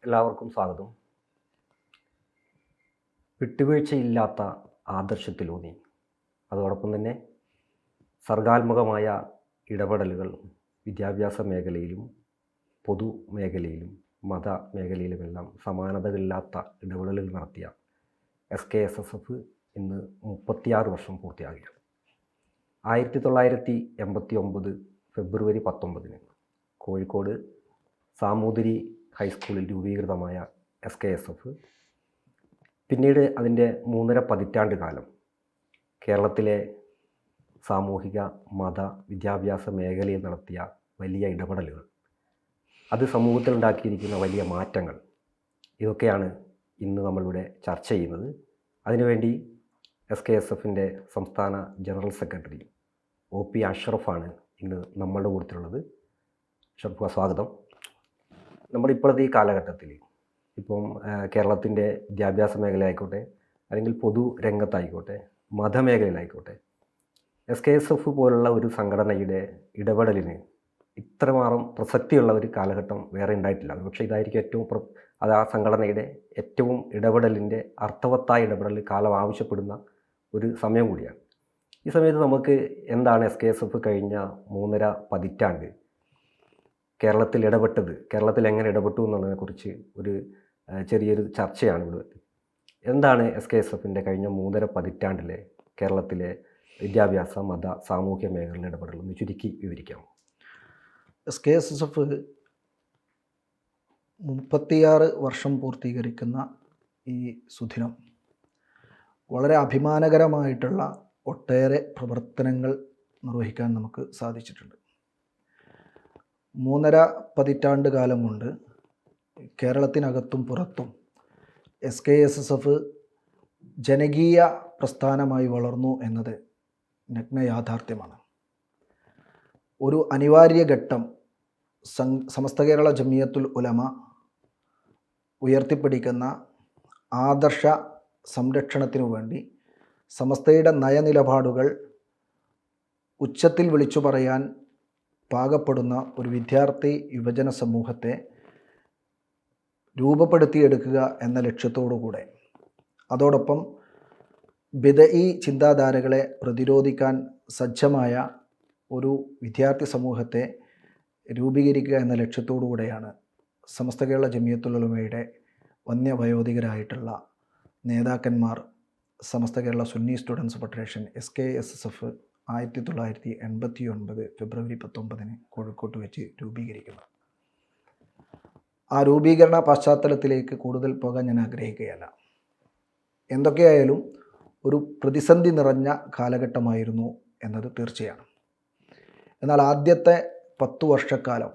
എല്ലാവർക്കും സ്വാഗതം. വിട്ടുവീഴ്ചയില്ലാത്ത ആദർശത്തിലൂന്നി അതോടൊപ്പം തന്നെ സർഗാത്മകമായ ഇടപെടലുകൾ വിദ്യാഭ്യാസ മേഖലയിലും പൊതുമേഖലയിലും മത മേഖലയിലുമെല്ലാം സമാനതകളില്ലാത്ത ഇടപെടലുകൾ നടത്തിയ SKSSF ഇന്ന് 36 വർഷം പൂർത്തിയാകുകയാണ്. 1989 ഫെബ്രുവരി 19 കോഴിക്കോട് സാമൂതിരി ഹൈസ്കൂളിൽ രൂപീകൃതമായ SKSF പിന്നീട് അതിൻ്റെ 3.5 പതിറ്റാണ്ട് കാലം കേരളത്തിലെ സാമൂഹിക മത വിദ്യാഭ്യാസ മേഖലയിൽ നടത്തിയ വലിയ ഇടപെടലുകൾ, അത് സമൂഹത്തിൽ ഉണ്ടാക്കിയിരിക്കുന്ന വലിയ മാറ്റങ്ങൾ, ഇതൊക്കെയാണ് ഇന്ന് നമ്മളിവിടെ ചർച്ച ചെയ്യുന്നത്. അതിനുവേണ്ടി SKSFൻ്റെ സംസ്ഥാന ജനറൽ സെക്രട്ടറി OP അഷ്റഫാണ് ഇന്ന് നമ്മളുടെ കൂട്ടത്തിലുള്ളത്. അഷ്റഫ്, സ്വാഗതം. നമ്മുടെ ഇപ്പോഴത്തെ ഈ കാലഘട്ടത്തിൽ ഇപ്പം കേരളത്തിൻ്റെ വിദ്യാഭ്യാസ മേഖലയായിക്കോട്ടെ, അല്ലെങ്കിൽ പൊതു രംഗത്തായിക്കോട്ടെ, മതമേഖലയിലായിക്കോട്ടെ, SKSF പോലുള്ള ഒരു സംഘടനയുടെ ഇടപെടലിന് ഇത്രമാത്രം പ്രസക്തിയുള്ള ഒരു കാലഘട്ടം വേറെ ഉണ്ടായിട്ടില്ല. പക്ഷേ ഇതായിരിക്കും അത് ആ സംഘടനയുടെ ഏറ്റവും ഇടപെടലിൻ്റെ അർത്ഥവത്തായ ഇടപെടൽ കാലം ആവശ്യപ്പെടുന്ന ഒരു സമയം കൂടിയാണ്. ഈ സമയത്ത് നമുക്ക് എന്താണ് SKSF കഴിഞ്ഞ 3.5 പതിറ്റാണ്ട് കേരളത്തിൽ ഇടപെട്ടത്, കേരളത്തിൽ എങ്ങനെ ഇടപെട്ടു എന്നുള്ളതിനെക്കുറിച്ച് ഒരു ചെറിയൊരു ചർച്ചയാണ് ഇവിടെ. എന്താണ് SKSFൻ്റെ കഴിഞ്ഞ 3.5 പതിറ്റാണ്ടിലെ കേരളത്തിലെ വിദ്യാഭ്യാസ മത സാമൂഹ്യ മേഖലയിലെ ഇടപെടൽ ഒന്ന് ചുരുക്കി വിവരിക്കാമോ? SKSF 36 വർഷം പൂർത്തീകരിക്കുന്ന ഈ സുദിനം വളരെ അഭിമാനകരമായിട്ടുള്ള ഒട്ടേറെ പ്രവർത്തനങ്ങൾ നിർവഹിക്കാൻ നമുക്ക് സാധിച്ചിട്ടുണ്ട്. 3.5 പതിറ്റാണ്ട് കാലം കൊണ്ട് കേരളത്തിനകത്തും പുറത്തും SKSF ജനകീയ പ്രസ്ഥാനമായി വളർന്നു എന്നത് നഗ്ന യാഥാർത്ഥ്യമാണ്. ഒരു അനിവാര്യ ഘട്ടം സമസ്ത കേരള ജമിയത്തുൽ ഉലമ ഉയർത്തിപ്പിടിക്കുന്ന ആദർശ സംരക്ഷണത്തിനു വേണ്ടി സമസ്തയുടെ നയനിലപാടുകൾ ഉച്ചത്തിൽ വിളിച്ചു പറയാൻ പാകപ്പെടുന്ന ഒരു വിദ്യാർത്ഥി യുവജന സമൂഹത്തെ രൂപപ്പെടുത്തിയെടുക്കുക എന്ന ലക്ഷ്യത്തോടുകൂടെ, അതോടൊപ്പം ബിദഈ ചിന്താധാരകളെ പ്രതിരോധിക്കാൻ സജ്ജമായ ഒരു വിദ്യാർത്ഥി സമൂഹത്തെ രൂപീകരിക്കുക എന്ന ലക്ഷ്യത്തോടുകൂടെയാണ് സമസ്ത കേരള ജമിയത്തുൽ ഉലമയുടെ വന്യവയോധികരായിട്ടുള്ള നേതാക്കന്മാർ Samastha Kerala Sunni students federation SKSSF 1989 ഫെബ്രുവരി 19 കോഴിക്കോട്ട് വെച്ച് രൂപീകരിക്കുന്നത്. ആ രൂപീകരണ പശ്ചാത്തലത്തിലേക്ക് കൂടുതൽ പോകാൻ ഞാൻ ആഗ്രഹിക്കുകയല്ല. എന്തൊക്കെയായാലും ഒരു പ്രതിസന്ധി നിറഞ്ഞ കാലഘട്ടമായിരുന്നു എന്നത് തീർച്ചയാണ്. എന്നാൽ ആദ്യത്തെ 10 വർഷക്കാലം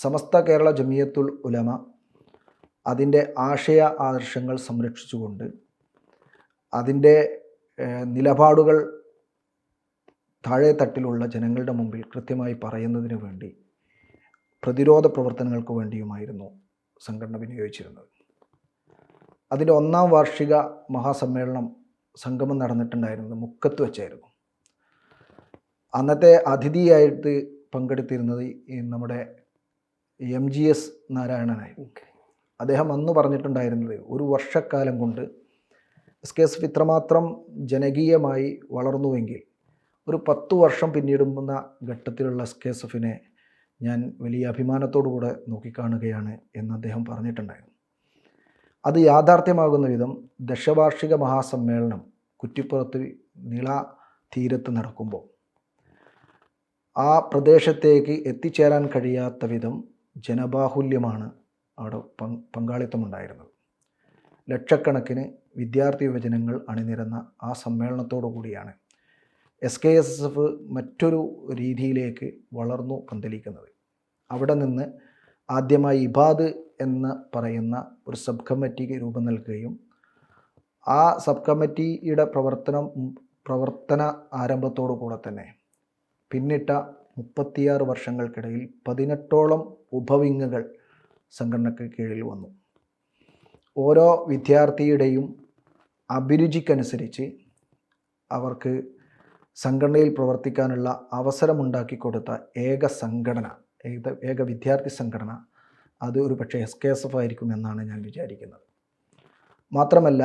സമസ്ത കേരള ജമിയത്തുൽ ഉലമ അതിൻ്റെ ആദർശങ്ങൾ സംരക്ഷിച്ചുകൊണ്ട് അതിൻ്റെ നിലപാടുകൾ താഴെ തട്ടിലുള്ള ജനങ്ങളുടെ മുമ്പിൽ കൃത്യമായി പറയുന്നതിന് വേണ്ടി പ്രതിരോധ പ്രവർത്തനങ്ങൾക്ക് വേണ്ടിയുമായിരുന്നു സംഘടന വിനിയോഗിച്ചിരുന്നത്. അതിൻ്റെ 1-ാം വാർഷിക മഹാസമ്മേളനം സംഗമം നടന്നിട്ടുണ്ടായിരുന്നത് മുക്കത്ത് വെച്ചായിരുന്നു. അന്നത്തെ അതിഥിയായിട്ട് പങ്കെടുത്തിരുന്നത് നമ്മുടെ MGS നാരായണനായിരുന്നു. അദ്ദേഹം അന്ന് പറഞ്ഞിട്ടുണ്ടായിരുന്നത്, ഒരു വർഷക്കാലം കൊണ്ട് SKSF ഇത്രമാത്രം ജനകീയമായി വളർന്നുവെങ്കിൽ ഒരു 10 വർഷം പിന്നിടുന്ന ഘട്ടത്തിലുള്ള SKSFനെ ഞാൻ വലിയ അഭിമാനത്തോടുകൂടെ നോക്കിക്കാണുകയാണ് എന്ന് അദ്ദേഹം പറഞ്ഞിട്ടുണ്ടായിരുന്നു. അത് യാഥാർത്ഥ്യമാകുന്ന വിധം ദശവാർഷിക മഹാസമ്മേളനം കുറ്റിപ്പുറത്ത് നിള തീരത്ത് നടക്കുമ്പോൾ ആ പ്രദേശത്തേക്ക് എത്തിച്ചേരാൻ കഴിയാത്ത വിധം ജനബാഹുല്യമാണ് അവിടെ പങ്കാളിത്തമുണ്ടായിരുന്നത്. ലക്ഷക്കണക്കിന് വിദ്യാർത്ഥി യുവജനങ്ങൾ അണിനിരന്ന ആ സമ്മേളനത്തോടു കൂടിയാണ് SKSF മറ്റൊരു രീതിയിലേക്ക് വളർന്നു പന്തലിക്കുന്നത്. അവിടെ നിന്ന് ആദ്യമായി ഇബാദ് എന്ന് പറയുന്ന ഒരു സബ് കമ്മിറ്റിക്ക് രൂപം നൽകുകയും ആ സബ് കമ്മിറ്റിയുടെ പ്രവർത്തന ആരംഭത്തോടു കൂടെ തന്നെ പിന്നിട്ട 36 വർഷങ്ങൾക്കിടയിൽ 18ഓളം ഉപവിങ്ങുകൾ സംഘടനയ്ക്ക് കീഴിൽ വന്നു. ഓരോ വിദ്യാർത്ഥിയുടെയും അഭിരുചിക്കനുസരിച്ച് അവർക്ക് സംഘടനയിൽ പ്രവർത്തിക്കാനുള്ള അവസരമുണ്ടാക്കി കൊടുത്ത ഏക വിദ്യാർത്ഥി സംഘടന അത് ഒരു പക്ഷേ SKSF ആയിരിക്കും എന്നാണ് ഞാൻ വിചാരിക്കുന്നത്. മാത്രമല്ല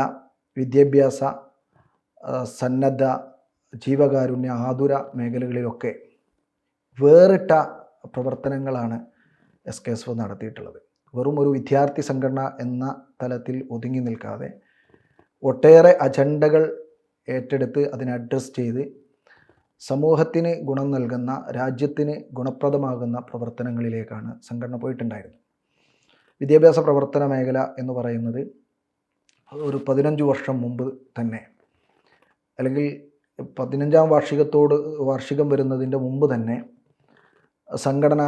വിദ്യാഭ്യാസ, സന്നദ്ധ, ജീവകാരുണ്യ, ആതുര മേഖലകളിലൊക്കെ വേറിട്ട പ്രവർത്തനങ്ങളാണ് SKSF നടത്തിയിട്ടുള്ളത്. വെറും ഒരു വിദ്യാർത്ഥി സംഘടന എന്ന തലത്തിൽ ഒതുങ്ങി നിൽക്കാതെ ഒട്ടേറെ അജണ്ടകൾ ഏറ്റെടുത്ത് അതിനെ അഡ്രസ്സ് ചെയ്ത് സമൂഹത്തിന് ഗുണം നൽകുന്ന, രാജ്യത്തിന് ഗുണപ്രദമാകുന്ന പ്രവർത്തനങ്ങളിലേക്കാണ് സംഘടന പോയിട്ടുണ്ടായിരുന്നത്. വിദ്യാഭ്യാസ പ്രവർത്തന മേഖല എന്ന് പറയുന്നത് ഒരു 15 വർഷം മുമ്പ് തന്നെ, അല്ലെങ്കിൽ 15ാം വാർഷികം വരുന്നതിൻ്റെ മുമ്പ് തന്നെ സംഘടന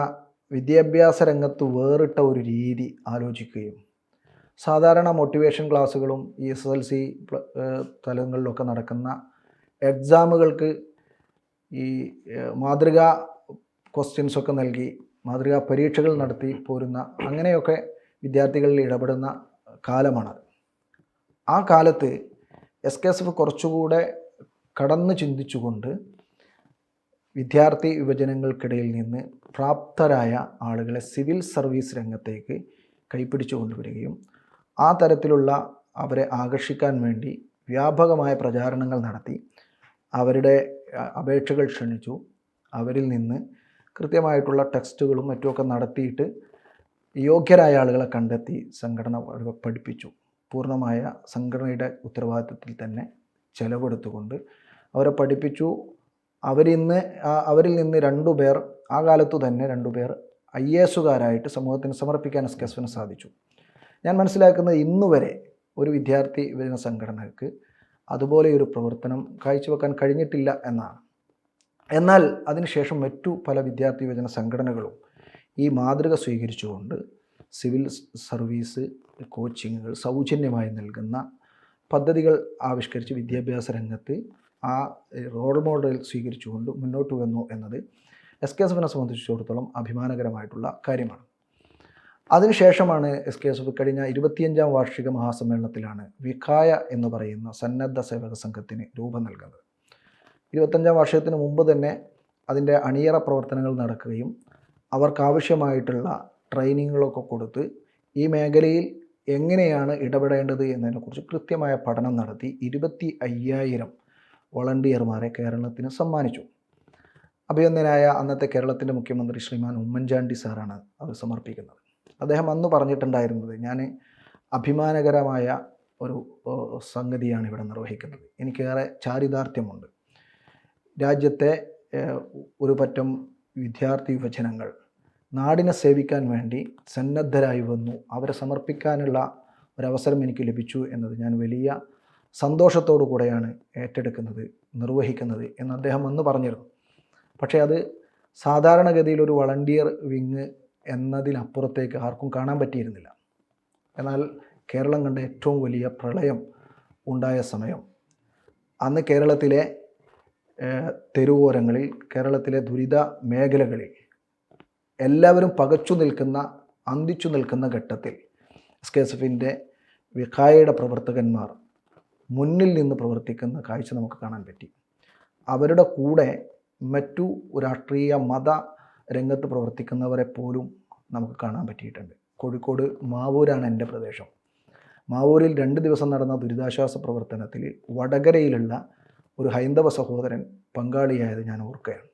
വിദ്യാഭ്യാസ രംഗത്ത് വേറിട്ട ഒരു രീതി ആലോചിക്കുകയും സാധാരണ മോട്ടിവേഷൻ ക്ലാസ്സുകളും SSLC തലങ്ങളിലൊക്കെ നടക്കുന്ന എക്സാമുകൾക്ക് ഈ മാതൃകാ ക്വസ്റ്റ്യൻസൊക്കെ നൽകി മാതൃകാ പരീക്ഷകൾ നടത്തി പോരുന്ന, അങ്ങനെയൊക്കെ വിദ്യാർത്ഥികളിൽ ഇടപെടുന്ന കാലമാണത്. ആ കാലത്ത് SKSF കുറച്ചുകൂടെ കടന്നു ചിന്തിച്ചുകൊണ്ട് വിദ്യാർത്ഥി യുവജനങ്ങൾക്കിടയിൽ നിന്ന് പ്രാപ്തരായ ആളുകളെ സിവിൽ സർവീസ് രംഗത്തേക്ക് കൈപ്പിടിച്ചു കൊണ്ടുവരികയും ആ തരത്തിലുള്ള അവരെ ആകർഷിക്കാൻ വേണ്ടി വ്യാപകമായ പ്രചാരണങ്ങൾ നടത്തി അവരുടെ അപേക്ഷകൾ ക്ഷണിച്ചു. അവരിൽ നിന്ന് കൃത്യമായിട്ടുള്ള ടെസ്റ്റുകളും മറ്റുമൊക്കെ നടത്തിയിട്ട് യോഗ്യരായ ആളുകളെ കണ്ടെത്തി സംഘടന പഠിപ്പിച്ചു. പൂർണ്ണമായ സംഘടനയുടെ ഉത്തരവാദിത്വത്തിൽ തന്നെ ചെലവെടുത്തുകൊണ്ട് അവരെ പഠിപ്പിച്ചു. അവരിൽ നിന്ന് 2 പേർ, ആ കാലത്തു തന്നെ 2 പേർ IASകാരായിട്ട് സമൂഹത്തിന് സമർപ്പിക്കാൻ SKSFന് സാധിച്ചു. ഞാൻ മനസ്സിലാക്കുന്നത് ഇന്നുവരെ ഒരു വിദ്യാർത്ഥി യുവജന സംഘടനയ്ക്ക് അതുപോലെയൊരു പ്രവർത്തനം കാഴ്ചവെക്കാൻ കഴിഞ്ഞിട്ടില്ല എന്നാണ്. എന്നാൽ അതിനുശേഷം മറ്റു പല വിദ്യാർത്ഥി യുവജന സംഘടനകളും ഈ മാതൃക സ്വീകരിച്ചുകൊണ്ട് സിവിൽ സർവീസ് കോച്ചിങ്ങുകൾ സൗജന്യമായി നൽകുന്ന പദ്ധതികൾ ആവിഷ്കരിച്ച് വിദ്യാഭ്യാസ രംഗത്ത് ആ റോൾ മോഡൽ സ്വീകരിച്ചുകൊണ്ട് മുന്നോട്ട് വന്നു എന്നത് SKSFനെ സംബന്ധിച്ചിടത്തോളം അഭിമാനകരമായിട്ടുള്ള കാര്യമാണ്. അതിനുശേഷമാണ് SKSF കഴിഞ്ഞ 25ാം വാർഷിക മഹാസമ്മേളനത്തിലാണ് വിഖായ എന്ന് പറയുന്ന സന്നദ്ധ സേവക സംഘത്തിന് രൂപം നൽകുന്നത്. 25ാം വാർഷികത്തിന് മുമ്പ് തന്നെ അതിൻ്റെ അണിയറ പ്രവർത്തനങ്ങൾ നടക്കുകയും അവർക്കാവശ്യമായിട്ടുള്ള ട്രെയിനിങ്ങുകളൊക്കെ കൊടുത്ത് ഈ മേഖലയിൽ എങ്ങനെയാണ് ഇടപെടേണ്ടത് എന്നതിനെക്കുറിച്ച് കൃത്യമായ പഠനം നടത്തി 25,000 വോളണ്ടിയർമാരെ കേരളത്തിന് സമ്മാനിച്ചു. അഭിനന്ദനായ അന്നത്തെ കേരളത്തിൻ്റെ മുഖ്യമന്ത്രി ശ്രീമാൻ ഉമ്മൻചാണ്ടി സാറാണ് അത് സമർപ്പിക്കുന്നത്. അദ്ദേഹം അന്ന് പറഞ്ഞിട്ടുണ്ടായിരുന്നത്, ഞാൻ അഭിമാനകരമായ ഒരു സംഗതിയാണ് ഇവിടെ നിർവഹിക്കുന്നത്, എനിക്കേറെ ചാരിതാർത്ഥ്യമുണ്ട്. രാജ്യത്തെ ഒരു പറ്റം വിദ്യാർത്ഥി യുവജനങ്ങൾ നാടിനെ സേവിക്കാൻ വേണ്ടി സന്നദ്ധരായി വന്നു, അവരെ സമർപ്പിക്കാനുള്ള ഒരവസരം എനിക്ക് ലഭിച്ചു എന്നത് ഞാൻ വലിയ സന്തോഷത്തോടു കൂടെയാണ് ഏറ്റെടുക്കുന്നത്, നിർവഹിക്കുന്നത് എന്ന് അദ്ദേഹം അന്ന് പറഞ്ഞിരുന്നു. പക്ഷേ അത് സാധാരണഗതിയിൽ ഒരു വളണ്ടിയർ വിങ് എന്നതിനപ്പുറത്തേക്ക് ആർക്കും കാണാൻ പറ്റിയിരുന്നില്ല. എന്നാൽ കേരളം കണ്ട ഏറ്റവും വലിയ പ്രളയം ഉണ്ടായ സമയം, അന്ന് കേരളത്തിലെ തെരുവോരങ്ങളിൽ, കേരളത്തിലെ ദുരിത മേഖലകളിൽ എല്ലാവരും പകച്ചു നിൽക്കുന്ന, അന്തിച്ചു നിൽക്കുന്ന ഘട്ടത്തിൽ SKSFൻ്റെ വിഖായയുടെ പ്രവർത്തകന്മാർ മുന്നിൽ നിന്ന് പ്രവർത്തിക്കുന്ന കാഴ്ച നമുക്ക് കാണാൻ പറ്റി. അവരുടെ കൂടെ മറ്റു രാഷ്ട്രീയ മത രംഗത്ത് പ്രവർത്തിക്കുന്നവരെ പോലും നമുക്ക് കാണാൻ പറ്റിയിട്ടുണ്ട്. കോഴിക്കോട് മാവൂരാണ് എൻ്റെ പ്രദേശം. മാവൂരിൽ 2 ദിവസം നടന്ന ദുരിതാശ്വാസ പ്രവർത്തനത്തിൽ വടകരയിലുള്ള ഒരു ഹൈന്ദവ സഹോദരൻ പങ്കാളിയായത് ഞാൻ ഓർക്കുകയാണ്.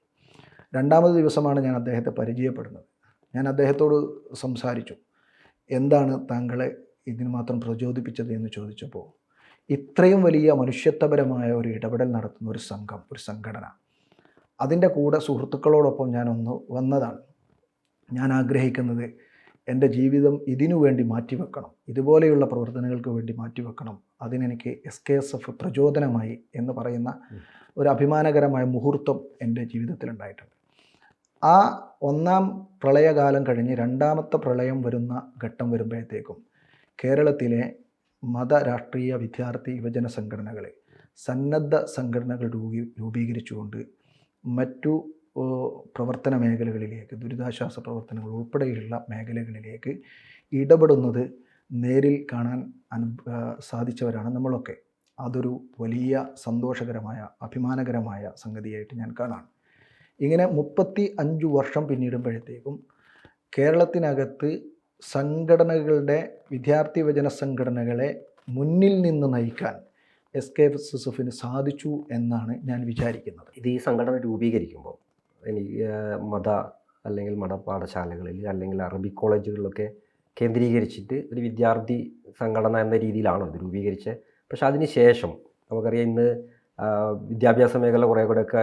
2ാമത് ദിവസമാണ് ഞാൻ അദ്ദേഹത്തെ പരിചയപ്പെടുന്നത്. ഞാൻ അദ്ദേഹത്തോട് സംസാരിച്ചു, എന്താണ് താങ്കളെ ഇതിന് മാത്രം പ്രചോദിപ്പിച്ചത് എന്ന് ചോദിച്ചപ്പോൾ, ഇത്രയും വലിയ മനുഷ്യത്വപരമായ ഒരു ഇടപെടൽ നടത്തുന്ന ഒരു സംഘം, ഒരു സംഘടന, അതിൻ്റെ കൂടെ സുഹൃത്തുക്കളോടൊപ്പം ഞാനൊന്ന് വന്നതാണ്. ഞാൻ ആഗ്രഹിക്കുന്നത് എൻ്റെ ജീവിതം ഇതിനു വേണ്ടി മാറ്റിവെക്കണം, ഇതുപോലെയുള്ള പ്രവർത്തനങ്ങൾക്ക് വേണ്ടി മാറ്റിവെക്കണം, അതിനെനിക്ക് SKSF പ്രചോദനമായി എന്ന് പറയുന്ന ഒരു അഭിമാനകരമായ മുഹൂർത്തം എൻ്റെ ജീവിതത്തിലുണ്ടായിട്ടുണ്ട്. ആ 1ാം പ്രളയകാലം കഴിഞ്ഞ് 2ാമത്തെ പ്രളയം വരുന്ന ഘട്ടം വരുമ്പോഴത്തേക്കും കേരളത്തിലെ മത, രാഷ്ട്രീയ, വിദ്യാർത്ഥി യുവജന സംഘടനകളെ, സന്നദ്ധ സംഘടനകൾ രൂപീകരിച്ചുകൊണ്ട് മറ്റു പ്രവർത്തന മേഖലകളിലേക്ക്, ദുരിതാശ്വാസ പ്രവർത്തനങ്ങൾ ഉൾപ്പെടെയുള്ള മേഖലകളിലേക്ക് ഇടപെടുന്നത് നേരിൽ കാണാൻ സാധിച്ചവരാണ് നമ്മളൊക്കെ. അതൊരു വലിയ സന്തോഷകരമായ, അഭിമാനകരമായ സംഗതിയായിട്ട് ഞാൻ കാണാണ്. ഇങ്ങനെ 35 വർഷം പിന്നിടുമ്പോഴത്തേക്കും കേരളത്തിനകത്ത് സംഘടനകളുടെ വിദ്യാർത്ഥി യുവജന സംഘടനകളെ മുന്നിൽ നിന്ന് നയിക്കാൻ SKSSFന് സാധിച്ചു എന്നാണ് ഞാൻ വിചാരിക്കുന്നത്. ഇത് ഈ സംഘടന രൂപീകരിക്കുമ്പോൾ മത അല്ലെങ്കിൽ മതപാഠശാലകളിൽ അല്ലെങ്കിൽ അറബിക് കോളേജുകളിലൊക്കെ കേന്ദ്രീകരിച്ചിട്ട് ഒരു വിദ്യാർത്ഥി സംഘടന എന്ന രീതിയിലാണോ ഇത് രൂപീകരിച്ചത്? പക്ഷെ അതിന് ശേഷം നമുക്കറിയാം ഇന്ന് വിദ്യാഭ്യാസ മേഖല കുറേ കൂടെയൊക്കെ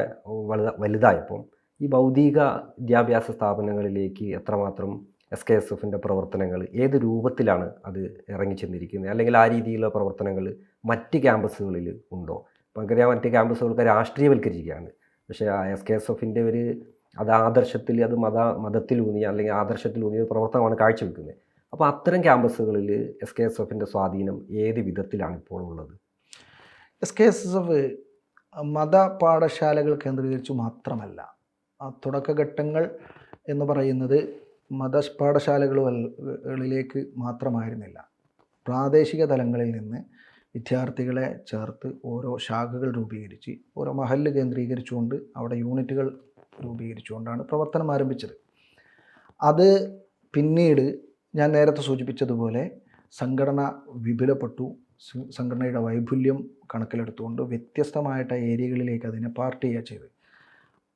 വലുതായപ്പം ഈ ഭൗതിക വിദ്യാഭ്യാസ സ്ഥാപനങ്ങളിലേക്ക് എത്രമാത്രം SKSFൻ്റെ പ്രവർത്തനങ്ങൾ ഏത് രൂപത്തിലാണ് അത് ഇറങ്ങിച്ചെന്നിരിക്കുന്നത്, അല്ലെങ്കിൽ ആ രീതിയിലുള്ള പ്രവർത്തനങ്ങൾ മറ്റ് ക്യാമ്പസുകളിൽ ഉണ്ടോ? നമുക്കറിയാം മറ്റ് ക്യാമ്പസുകളൊക്കെ രാഷ്ട്രീയവൽക്കരിക്കുകയാണ്. പക്ഷേ SKSFൻ്റെ ഒരു ആദർശത്തിൽ മതത്തിലൂന്നിയ അല്ലെങ്കിൽ ആദർശത്തിലൂന്നിയ പ്രവർത്തനമാണ് കാഴ്ചവെക്കുന്നത്. അപ്പോൾ അത്തരം ക്യാമ്പസുകളിൽ SKSFൻ്റെ സ്വാധീനം ഏത് വിധത്തിലാണ് ഇപ്പോൾ ഉള്ളത്? SKSSF മത പാഠശാലകൾ കേന്ദ്രീകരിച്ചു മാത്രമല്ല, തുടക്കഘട്ടങ്ങൾ എന്ന് പറയുന്നത് മത പാഠശാലകളിലേക്ക് മാത്രമായിരുന്നില്ല. പ്രാദേശിക തലങ്ങളിൽ നിന്ന് വിദ്യാർത്ഥികളെ ചേർത്ത് ഓരോ ശാഖകൾ രൂപീകരിച്ച് ഓരോ മഹല്ല് കേന്ദ്രീകരിച്ചുകൊണ്ട് അവിടെ യൂണിറ്റുകൾ രൂപീകരിച്ചുകൊണ്ടാണ് പ്രവർത്തനം ആരംഭിച്ചത്. അത് പിന്നീട് ഞാൻ നേരത്തെ സൂചിപ്പിച്ചതുപോലെ സംഘടന വിപുലപ്പെട്ടു. സംഘടനയുടെ വൈപുല്യം കണക്കിലെടുത്തുകൊണ്ട് വ്യത്യസ്തമായിട്ട് ഏരിയകളിലേക്ക് അതിനെ പാർട്ട് ചെയ്യുക ചെയ്ത്.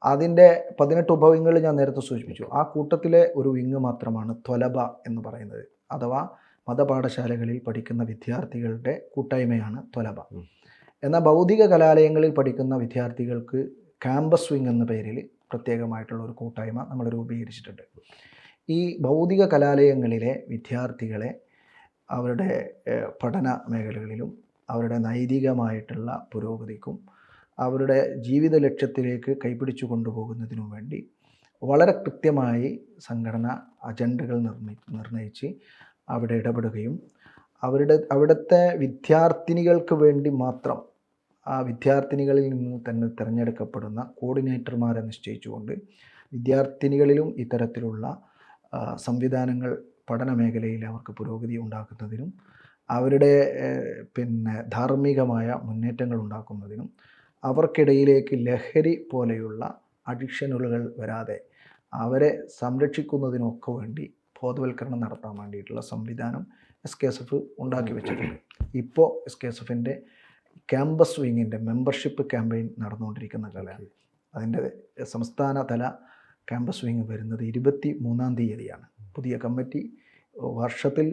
അതിൻ്റെ 18 ഉപവിങ്ങൾ ഞാൻ നേരത്തെ സൂചിപ്പിച്ചു. ആ കൂട്ടത്തിലെ ഒരു വിങ് മാത്രമാണ് ത്വലബ എന്ന് പറയുന്നത്, അഥവാ മതപാഠശാലകളിൽ പഠിക്കുന്ന വിദ്യാർത്ഥികളുടെ കൂട്ടായ്മയാണ് ത്വലബ. എന്നാൽ ഭൗതിക കലാലയങ്ങളിൽ പഠിക്കുന്ന വിദ്യാർത്ഥികൾക്ക് ക്യാമ്പസ് വിങ് എന്ന പേരിൽ പ്രത്യേകമായിട്ടുള്ള ഒരു കൂട്ടായ്മ നമ്മൾ രൂപീകരിച്ചിട്ടുണ്ട്. ഈ ഭൗതിക കലാലയങ്ങളിലെ വിദ്യാർത്ഥികളെ അവരുടെ പഠന മേഖലകളിലും അവരുടെ നൈതികമായിട്ടുള്ള പുരോഗതിക്കും അവരുടെ ജീവിത ലക്ഷ്യത്തിലേക്ക് കൈപിടിച്ചു കൊണ്ടുപോകുന്നതിനും വേണ്ടി വളരെ കൃത്യമായി സംഘടന അജണ്ടകൾ നിർണയിച്ച് അവിടെ ഇടപെടുകയും അവിടുത്തെ വിദ്യാർത്ഥിനികൾക്ക് വേണ്ടി മാത്രം ആ വിദ്യാർത്ഥിനികളിൽ നിന്ന് തന്നെ തിരഞ്ഞെടുക്കപ്പെടുന്ന കോർഡിനേറ്റർമാരെ നിശ്ചയിച്ചുകൊണ്ട് വിദ്യാർത്ഥിനികളിലും ഇത്തരത്തിലുള്ള സംവിധാനങ്ങൾ പഠന മേഖലയിൽ അവർക്ക് പുരോഗതി ഉണ്ടാക്കുന്നതിനും അവരുടെ ധാർമ്മികമായ മുന്നേറ്റങ്ങൾ ഉണ്ടാക്കുന്നതിനും അവർക്കിടയിലേക്ക് ലഹരി പോലെയുള്ള അഡിക്ഷനുകൾ വരാതെ അവരെ സംരക്ഷിക്കുന്നതിനൊക്കെ വേണ്ടി ബോധവൽക്കരണം നടത്താൻ വേണ്ടിയിട്ടുള്ള സംവിധാനം SKSF ഉണ്ടാക്കി വെച്ചിട്ടുണ്ട്. ഇപ്പോൾ SKSFൻ്റെ ക്യാമ്പസ് വിങ്ങിൻ്റെ മെമ്പർഷിപ്പ് ക്യാമ്പയിൻ നടന്നുകൊണ്ടിരിക്കുന്ന കാലമാണ്. അതിൻ്റെ സംസ്ഥാന തല ക്യാമ്പസ് വിങ് വരുന്നത് 23-ാം തീയതിയാണ്. പുതിയ കമ്മിറ്റി വർഷത്തിൽ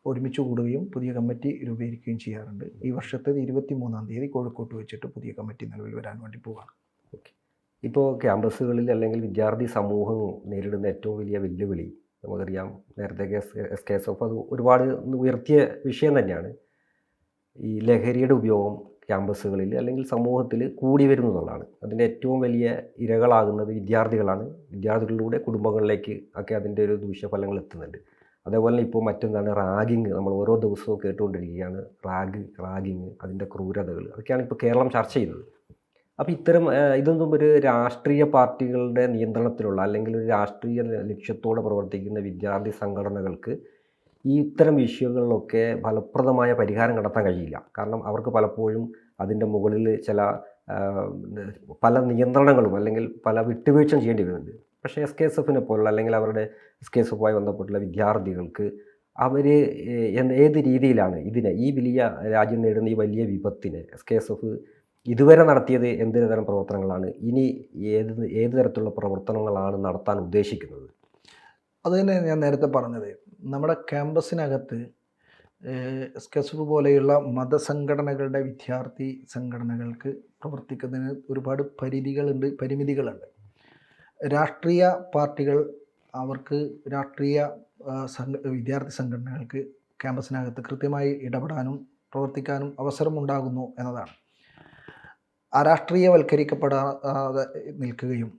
ഒരുമിച്ച് കൂടുകയും പുതിയ കമ്മിറ്റി രൂപീകരിക്കുകയും ചെയ്യാറുണ്ട്. ഈ വർഷത്തെ 23-ാം തീയതി കോഴിക്കോട്ട് വെച്ചിട്ട് പുതിയ കമ്മിറ്റി നിലവിൽ വരാൻ വേണ്ടി പോവുകയാണ്. ഓക്കെ. ഇപ്പോൾ ക്യാമ്പസുകളിൽ അല്ലെങ്കിൽ വിദ്യാർത്ഥി സമൂഹം നേരിടുന്ന ഏറ്റവും വലിയ വെല്ലുവിളി നമുക്കറിയാം, നേരത്തെ SKSF അത് ഒരുപാട് ഉയർത്തിയ വിഷയം തന്നെയാണ്. ഈ ലഹരിയുടെ ഉപയോഗം ക്യാമ്പസുകളിൽ അല്ലെങ്കിൽ സമൂഹത്തിൽ കൂടി വരുന്നു എന്നുള്ളതാണ്. അതിൻ്റെ ഏറ്റവും വലിയ ഇരകളാകുന്നത് വിദ്യാർത്ഥികളാണ്. വിദ്യാർത്ഥികളിലൂടെ കുടുംബങ്ങളിലേക്ക് ഒക്കെ അതിൻ്റെ ഒരു ദൂഷ്യഫലങ്ങൾ എത്തുന്നുണ്ട്. അതേപോലെ ഇപ്പോൾ മറ്റൊന്നാണ് റാഗിങ്. നമ്മൾ ഓരോ ദിവസവും കേട്ടുകൊണ്ടിരിക്കുകയാണ് റാഗിങ്, അതിൻ്റെ ക്രൂരതകൾ. അതൊക്കെയാണ് ഇപ്പോൾ കേരളം ചർച്ച ചെയ്യുന്നത്. അപ്പോൾ ഇതൊന്നും ഒരു രാഷ്ട്രീയ പാർട്ടികളുടെ നിയന്ത്രണത്തിലുള്ള അല്ലെങ്കിൽ ഒരു രാഷ്ട്രീയ ലക്ഷ്യത്തോടെ പ്രവർത്തിക്കുന്ന വിദ്യാർത്ഥി സംഘടനകൾക്ക് ഈ ഇത്തരം വിഷയങ്ങളിലൊക്കെ ഫലപ്രദമായ പരിഹാരം കണ്ടെത്താൻ കഴിയില്ല. കാരണം അവർക്ക് പലപ്പോഴും അതിൻ്റെ മുകളിൽ പല നിയന്ത്രണങ്ങളും അല്ലെങ്കിൽ പല വിട്ടുവീഴ്ചയും ചെയ്യേണ്ടി വരുന്നുണ്ട്. പക്ഷേ SKSFനെ പോലുള്ള അല്ലെങ്കിൽ അവരുടെ SKSFുമായി ബന്ധപ്പെട്ടുള്ള വിദ്യാർത്ഥികൾക്ക് അവർ ഏത് രീതിയിലാണ് ഈ വലിയ രാജ്യം നേടുന്ന ഈ വലിയ വിപത്തിനെ SKSF ഇതുവരെ നടത്തിയത് എന്ത് തരം പ്രവർത്തനങ്ങളാണ്, ഇനി ഏത് തരത്തിലുള്ള പ്രവർത്തനങ്ങളാണ് നടത്താൻ ഉദ്ദേശിക്കുന്നത്? അത് തന്നെ ഞാൻ നേരത്തെ പറഞ്ഞത്. നമ്മുടെ ക്യാമ്പസിനകത്ത് SKSF പോലെയുള്ള മതസംഘടനകളുടെ വിദ്യാർത്ഥി സംഘടനകൾക്ക് പ്രവർത്തിക്കുന്നതിന് ഒരുപാട് പരിമിതികളുണ്ട്. രാഷ്ട്രീയ പാർട്ടികൾ അവർക്ക് രാഷ്ട്രീയ വിദ്യാർത്ഥി സംഘടനകൾക്ക് ക്യാമ്പസിനകത്ത് കൃത്യമായി ഇടപെടാനും പ്രവർത്തിക്കാനും അവസരമുണ്ടാകുന്നു എന്നതാണ്. അരാഷ്ട്രീയവൽക്കരിക്കപ്പെടാതെ നിൽക്കുകയും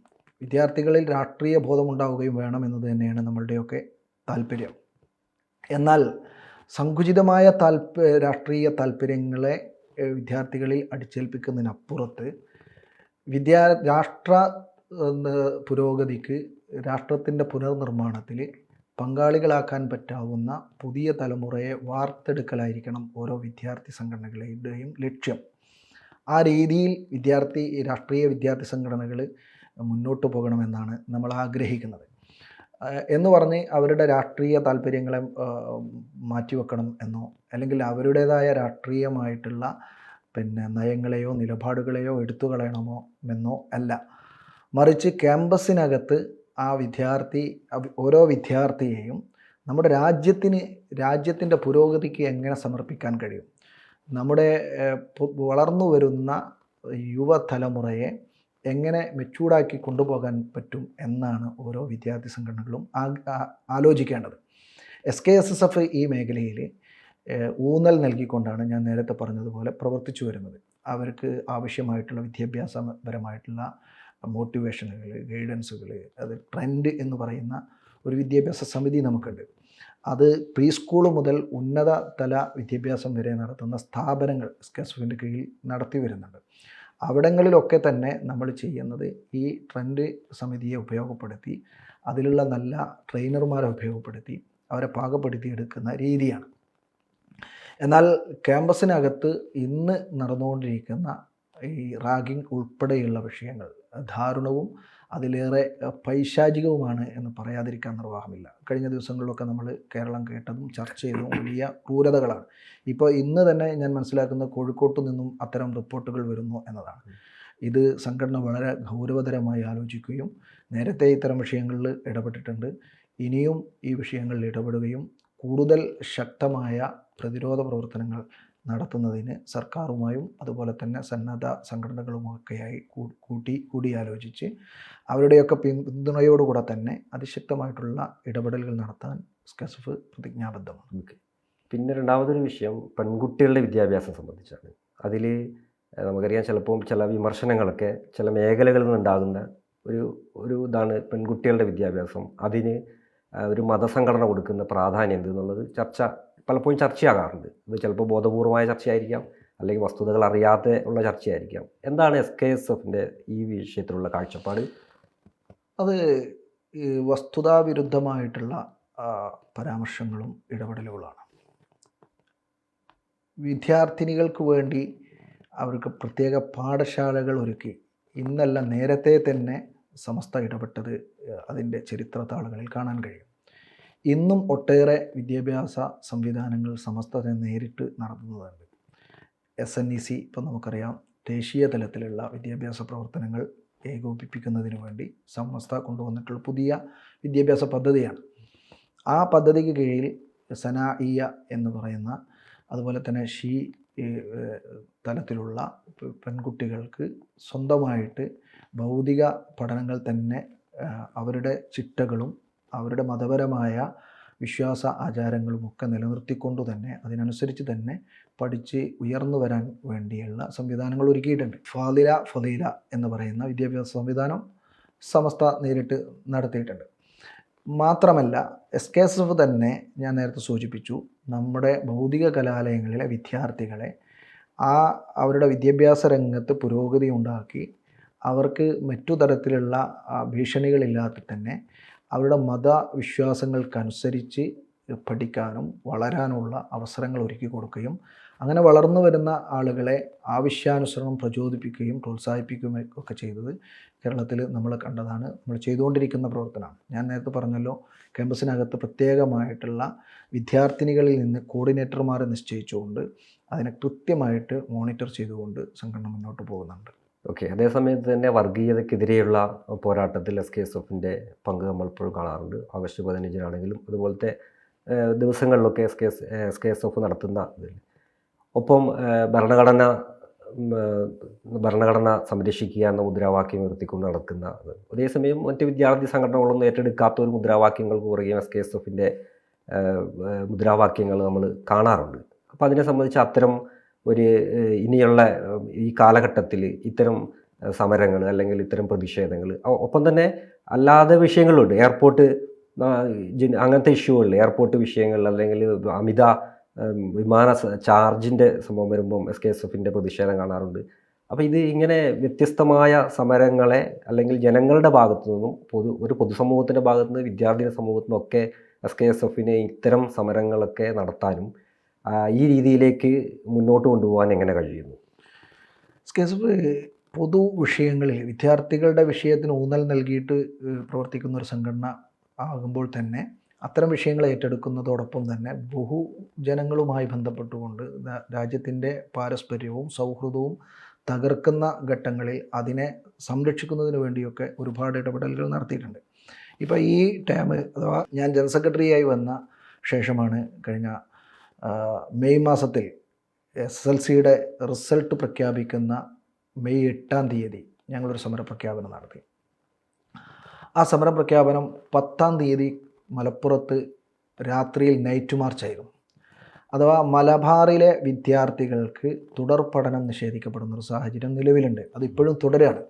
വിദ്യാർത്ഥികളിൽ രാഷ്ട്രീയ ബോധമുണ്ടാവുകയും വേണമെന്നത് തന്നെയാണ് നമ്മളുടെയൊക്കെ താല്പര്യം. എന്നാൽ സങ്കുചിതമായ രാഷ്ട്രീയ താല്പര്യങ്ങളെ വിദ്യാർത്ഥികളിൽ അടിച്ചേൽപ്പിക്കുന്നതിനപ്പുറത്ത് രാഷ്ട്ര പുരോഗതിക്ക്, രാഷ്ട്രത്തിൻ്റെ പുനർനിർമ്മാണത്തിൽ പങ്കാളികളാക്കാൻ പറ്റാവുന്ന പുതിയ തലമുറയെ വാർത്തെടുക്കലായിരിക്കണം ഓരോ വിദ്യാർത്ഥി സംഘടനകളുടെയും ലക്ഷ്യം. ആ രീതിയിൽ രാഷ്ട്രീയ വിദ്യാർത്ഥി സംഘടനകൾ മുന്നോട്ട് പോകണമെന്നാണ് നമ്മൾ ആഗ്രഹിക്കുന്നത്. എന്ന് പറഞ്ഞ് അവരുടെ രാഷ്ട്രീയ താല്പര്യങ്ങളെ മാറ്റിവെക്കണം എന്നോ അല്ലെങ്കിൽ അവരുടേതായ രാഷ്ട്രീയമായിട്ടുള്ള നയങ്ങളെയോ നിലപാടുകളെയോ എടുത്തു കളയണമോ എന്നോ അല്ല. മറിച്ച് ക്യാമ്പസിനകത്ത് ഓരോ വിദ്യാർത്ഥിയെയും നമ്മുടെ രാജ്യത്തിൻ്റെ പുരോഗതിക്ക് എങ്ങനെ സമർപ്പിക്കാൻ കഴിയും, നമ്മുടെ വളർന്നു വരുന്ന യുവതലമുറയെ എങ്ങനെ മെച്ചൂർഡാക്കി കൊണ്ടുപോകാൻ പറ്റും എന്നാണ് ഓരോ വിദ്യാർത്ഥി സംഘടനകളും ആലോചിക്കേണ്ടത്. SKSSF ഈ മേഖലയിൽ ഊന്നൽ നൽകിക്കൊണ്ടാണ് ഞാൻ നേരത്തെ പറഞ്ഞതുപോലെ പ്രവർത്തിച്ചു വരുന്നത്. അവർക്ക് ആവശ്യമായിട്ടുള്ള വിദ്യാഭ്യാസപരമായിട്ടുള്ള മോട്ടിവേഷനുകൾ, ഗൈഡൻസുകൾ, അത് ട്രെൻഡ് എന്ന് പറയുന്ന ഒരു വിദ്യാഭ്യാസ സമിതി നമുക്കുണ്ട്. അത് പ്രീ സ്കൂൾ മുതൽ ഉന്നത തല വിദ്യാഭ്യാസം വരെ നടത്തുന്ന സ്ഥാപനങ്ങൾ SKSFൻ്റെ കീഴിൽ നടത്തി വരുന്നുണ്ട്. അവിടങ്ങളിലൊക്കെ തന്നെ നമ്മൾ ചെയ്യുന്നത് ഈ ട്രെൻഡ് സമിതിയെ ഉപയോഗപ്പെടുത്തി അതിലുള്ള നല്ല ട്രെയിനർമാരെ ഉപയോഗപ്പെടുത്തി അവരെ പാകപ്പെടുത്തി എടുക്കുന്ന രീതിയാണ്. എന്നാൽ ക്യാമ്പസിനകത്ത് ഇന്ന് നടന്നുകൊണ്ടിരിക്കുന്ന ഈ റാഗിംഗ് ഉൾപ്പെടെയുള്ള വിഷയങ്ങൾ ദാരുണവും അതിലേറെ പൈശാചികവുമാണ് എന്ന് പറയാതിരിക്കാൻ നിർവാഹമില്ല. കഴിഞ്ഞ ദിവസങ്ങളിലൊക്കെ നമ്മൾ കേരളം കേട്ടതും ചർച്ച ചെയ്തതും വലിയ ക്രൂരതകളാണ്. ഇപ്പോൾ ഇന്ന് തന്നെ ഞാൻ മനസ്സിലാക്കുന്ന കോഴിക്കോട്ട് നിന്നും അത്തരം റിപ്പോർട്ടുകൾ വരുന്നു എന്നതാണ്. ഇത് സംഘടന വളരെ ഗൗരവതരമായി ആലോചിക്കുകയും നേരത്തെ ഇത്തരം വിഷയങ്ങളിൽ ഇടപെട്ടിട്ടുണ്ട്. ഇനിയും ഈ വിഷയങ്ങളിൽ ഇടപെടുകയും കൂടുതൽ ശക്തമായ പ്രതിരോധ പ്രവർത്തനങ്ങൾ നടത്തുന്നതിന് സർക്കാരുമായും അതുപോലെ തന്നെ സന്നദ്ധ സംഘടനകളുമൊക്കെയായി കൂടിയാലോചിച്ച് അവരുടെയൊക്കെ പിന്തുണയോടുകൂടെ തന്നെ അതിശക്തമായിട്ടുള്ള ഇടപെടലുകൾ നടത്താൻ SKSF പ്രതിജ്ഞാബദ്ധമാണ്. പിന്നെ രണ്ടാമതൊരു വിഷയം പെൺകുട്ടികളുടെ വിദ്യാഭ്യാസം സംബന്ധിച്ചാണ്. അതിൽ നമുക്കറിയാം ചിലപ്പോൾ ചില വിമർശനങ്ങളൊക്കെ ചില മേഖലകളിൽ നിന്നുണ്ടാകുന്ന ഒരു ഇതാണ് പെൺകുട്ടികളുടെ വിദ്യാഭ്യാസം. അതിന് ഒരു മതസംഘടന കൊടുക്കുന്ന പ്രാധാന്യം എന്തെന്നുള്ളത് പലപ്പോഴും ചർച്ചയാകാറുണ്ട്. ഇത് ചിലപ്പോൾ ബോധപൂർവമായ ചർച്ചയായിരിക്കാം, അല്ലെങ്കിൽ വസ്തുതകൾ അറിയാതെ ഉള്ള ചർച്ചയായിരിക്കാം. എന്താണ് SKSFൻ്റെ ഈ വിഷയത്തിലുള്ള കാഴ്ചപ്പാട്? അത് വസ്തുതാവിരുദ്ധമായിട്ടുള്ള പരാമർശങ്ങളും ഇടപെടലുകളാണ്. വിദ്യാർത്ഥിനികൾക്ക് വേണ്ടി അവർക്ക് പ്രത്യേക പാഠശാലകൾ ഒരുക്കി ഇന്നല്ല നേരത്തെ തന്നെ സമസ്ത ഇടപെട്ടത് അതിൻ്റെ ചരിത്രത്താളുകളിൽ കാണാൻ കഴിയും. ഇന്നും ഒട്ടേറെ വിദ്യാഭ്യാസ സംവിധാനങ്ങൾ സമസ്ത നേരിട്ട് നടത്തുന്നതുണ്ട്. SNEC ഇപ്പോൾ നമുക്കറിയാം ദേശീയ തലത്തിലുള്ള വിദ്യാഭ്യാസ പ്രവർത്തനങ്ങൾ ഏകോപിപ്പിക്കുന്നതിന് വേണ്ടി സമസ്ത കൊണ്ടുവന്നിട്ടുള്ള പുതിയ വിദ്യാഭ്യാസ പദ്ധതിയാണ്. ആ പദ്ധതിക്ക് കീഴിൽ സനാഇയ എന്ന് പറയുന്ന അതുപോലെ തന്നെ തലത്തിലുള്ള പെൺകുട്ടികൾക്ക് സ്വന്തമായിട്ട് ഭൗതിക പഠനങ്ങൾ തന്നെ അവരുടെ ചിട്ടകളും അവരുടെ മതപരമായ വിശ്വാസ ആചാരങ്ങളുമൊക്കെ നിലനിർത്തിക്കൊണ്ടു തന്നെ അതിനനുസരിച്ച് തന്നെ പഠിച്ച് ഉയർന്നു വരാൻ വേണ്ടിയുള്ള സംവിധാനങ്ങൾ ഒരുക്കിയിട്ടുണ്ട്. ഫളീല എന്ന് പറയുന്ന വിദ്യാഭ്യാസ സംവിധാനം സമസ്ത നേരിട്ട് നടത്തിയിട്ടുണ്ട്. മാത്രമല്ല SKSF തന്നെ ഞാൻ നേരത്തെ സൂചിപ്പിച്ചു, നമ്മുടെ ഭൗതിക കലാലയങ്ങളിലെ വിദ്യാർത്ഥികളെ അവരുടെ വിദ്യാഭ്യാസ രംഗത്ത് പുരോഗതി ഉണ്ടാക്കി അവർക്ക് മറ്റു തരത്തിലുള്ള ഭീഷണികളില്ലാതെ തന്നെ അവരുടെ മതവിശ്വാസങ്ങൾക്കനുസരിച്ച് പഠിക്കാനും വളരാനുള്ള അവസരങ്ങൾ ഒരുക്കി കൊടുക്കുകയും അങ്ങനെ വളർന്നു വരുന്ന ആളുകളെ ആവശ്യാനുസരണം പ്രചോദിപ്പിക്കുകയും പ്രോത്സാഹിപ്പിക്കുകയും ഒക്കെ ചെയ്തത് കേരളത്തിൽ നമ്മൾ കണ്ടതാണ്, നമ്മൾ ചെയ്തുകൊണ്ടിരിക്കുന്ന പ്രവർത്തനമാണ്. ഞാൻ നേരത്തെ പറഞ്ഞല്ലോ, ക്യാമ്പസിനകത്ത് പ്രത്യേകമായിട്ടുള്ള വിദ്യാർത്ഥിനികളിൽ നിന്ന് കോർഡിനേറ്റർമാരെ നിശ്ചയിച്ചുകൊണ്ട് അതിനെ കൃത്യമായിട്ട് മോണിറ്റർ ചെയ്തുകൊണ്ട് സംഘടന മുന്നോട്ട് പോകുന്നുണ്ട്. ഓക്കെ. അതേസമയത്ത് തന്നെ വർഗീയതയ്ക്കെതിരെയുള്ള പോരാട്ടത്തിൽ SKSFൻ്റെ പങ്ക് നമ്മളിപ്പോഴും കാണാറുണ്ട്. ഓഗസ്റ്റ് 15-നാണെങ്കിലും അതുപോലത്തെ ദിവസങ്ങളിലൊക്കെ SKSF നടത്തുന്ന ഇതിൽ ഒപ്പം ഭരണഘടന സംരക്ഷിക്കുക എന്ന മുദ്രാവാക്യം ഉയർത്തിക്കൊണ്ട് നടക്കുന്ന അതേസമയം മറ്റ് വിദ്യാർത്ഥി സംഘടനകളൊന്നും ഏറ്റെടുക്കാത്ത ഒരു മുദ്രാവാക്യങ്ങൾക്ക് പുറകെ SKSFൻ്റെ മുദ്രാവാക്യങ്ങൾ നമ്മൾ കാണാറുണ്ട്. അപ്പോൾ അതിനെ സംബന്ധിച്ച് അത്തരം ഇനിയുള്ള ഈ കാലഘട്ടത്തിൽ ഇത്തരം സമരങ്ങൾ അല്ലെങ്കിൽ ഇത്തരം പ്രതിഷേധങ്ങൾ ഒപ്പം തന്നെ അല്ലാതെ വിഷയങ്ങളുണ്ട്. എയർപോർട്ട് അങ്ങനത്തെ ഇഷ്യൂകളിൽ എയർപോർട്ട് വിഷയങ്ങൾ അല്ലെങ്കിൽ അമിത വിമാന ചാർജിൻ്റെ സംഭവം വരുമ്പം SKSFൻ്റെ പ്രതിഷേധം കാണാറുണ്ട്. അപ്പോൾ ഇത് ഇങ്ങനെ വ്യത്യസ്തമായ സമരങ്ങളെ അല്ലെങ്കിൽ ജനങ്ങളുടെ ഭാഗത്തു നിന്നും ഒരു പൊതുസമൂഹത്തിൻ്റെ ഭാഗത്തു നിന്ന് വിദ്യാർത്ഥി സമൂഹത്തു നിന്നൊക്കെ SKSFനെ ഇത്തരം സമരങ്ങളൊക്കെ നടത്താനും ഈ രീതിയിലേക്ക് മുന്നോട്ട് കൊണ്ടുപോകാൻ എങ്ങനെ കഴിയുന്നു? SKSF പൊതു വിഷയങ്ങളിൽ വിദ്യാർത്ഥികളുടെ വിഷയത്തിന് ഊന്നൽ നൽകിയിട്ട് പ്രവർത്തിക്കുന്ന ഒരു സംഘടന ആകുമ്പോൾ തന്നെ അത്തരം വിഷയങ്ങൾ ഏറ്റെടുക്കുന്നതോടൊപ്പം തന്നെ ബഹുജനങ്ങളുമായി ബന്ധപ്പെട്ടുകൊണ്ട് രാജ്യത്തിൻ്റെ പാരസ്പര്യവും സൗഹൃദവും തകർക്കുന്ന ഘട്ടങ്ങളിൽ അതിനെ സംരക്ഷിക്കുന്നതിന് വേണ്ടിയൊക്കെ ഒരുപാട് ഇടപെടലുകൾ നടത്തിയിട്ടുണ്ട്. ഇപ്പോൾ ഈ ടേം അഥവാ ഞാൻ ജനറൽ സെക്രട്ടറിയായി വന്ന ശേഷമാണ് കഴിഞ്ഞ മെയ് മാസത്തിൽ SSLCയുടെ റിസൾട്ട് പ്രഖ്യാപിക്കുന്ന മെയ് 8-ാം തീയതി ഞങ്ങളൊരു സമരപ്രഖ്യാപനം നടത്തി. ആ സമരപ്രഖ്യാപനം 10-ാം തീയതി മലപ്പുറത്ത് രാത്രിയിൽ നൈറ്റ് മാർച്ചായിരുന്നു. അഥവാ മലബാറിലെ വിദ്യാർത്ഥികൾക്ക് തുടർ പഠനം നിഷേധിക്കപ്പെടുന്നൊരു സാഹചര്യം നിലവിലുണ്ട്. അതിപ്പോഴും തുടരുകയാണ്.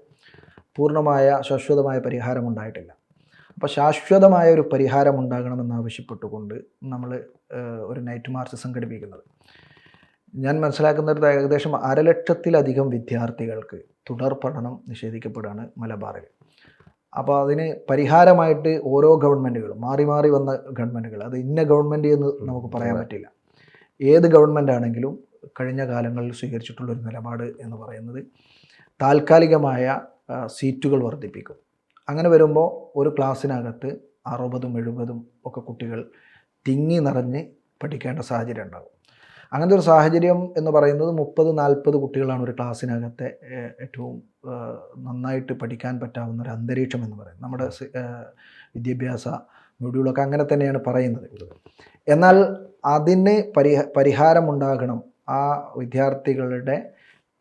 പൂർണ്ണമായ ശാശ്വതമായ പരിഹാരം ഉണ്ടായിട്ടില്ല. അപ്പോൾ ശാശ്വതമായ ഒരു പരിഹാരം ഉണ്ടാകണമെന്നാവശ്യപ്പെട്ടുകൊണ്ട് നമ്മൾ ഒരു നൈറ്റ് മാർച്ച് സംഘടിപ്പിക്കുന്നത്. ഞാൻ മനസ്സിലാക്കുന്നത് ഏകദേശം 1,00,000-ലധികം വിദ്യാർത്ഥികൾക്ക് തുടർ പഠനം നിഷേധിക്കപ്പെടുകയാണ് മലബാറിൽ. അപ്പോൾ അതിന് പരിഹാരമായിട്ട് ഓരോ ഗവൺമെൻറ്റുകളും മാറി മാറി വന്ന ഗവൺമെൻറ്റുകൾ, അത് ഇന്ന ഗവൺമെൻറ് എന്ന് നമുക്ക് പറയാൻ പറ്റില്ല, ഏത് ഗവൺമെൻറ് ആണെങ്കിലും കഴിഞ്ഞ കാലങ്ങളിൽ സ്വീകരിച്ചിട്ടുള്ളൊരു നിലപാട് എന്ന് പറയുന്നത് താൽക്കാലികമായ സീറ്റുകൾ വർദ്ധിപ്പിക്കും. അങ്ങനെ വരുമ്പോൾ ഒരു ക്ലാസ്സിനകത്ത് 60-70 ഒക്കെ കുട്ടികൾ തിങ്ങി നിറഞ്ഞ് പഠിക്കേണ്ട സാഹചര്യം ഉണ്ടാകും. അങ്ങനത്തെ ഒരു സാഹചര്യം എന്ന് പറയുന്നത് 30-40 കുട്ടികളാണ് ഒരു ക്ലാസ്സിനകത്തെ ഏറ്റവും നന്നായിട്ട് പഠിക്കാൻ പറ്റാവുന്ന ഒരു അന്തരീക്ഷം എന്ന് പറയുന്നത്. നമ്മുടെ വിദ്യാഭ്യാസ മൊഡ്യൂളൊക്കെ അങ്ങനെ തന്നെയാണ് പറയുന്നത്. എന്നാൽ അതിന് പരിഹാരമുണ്ടാകണം. ആ വിദ്യാർത്ഥികളുടെ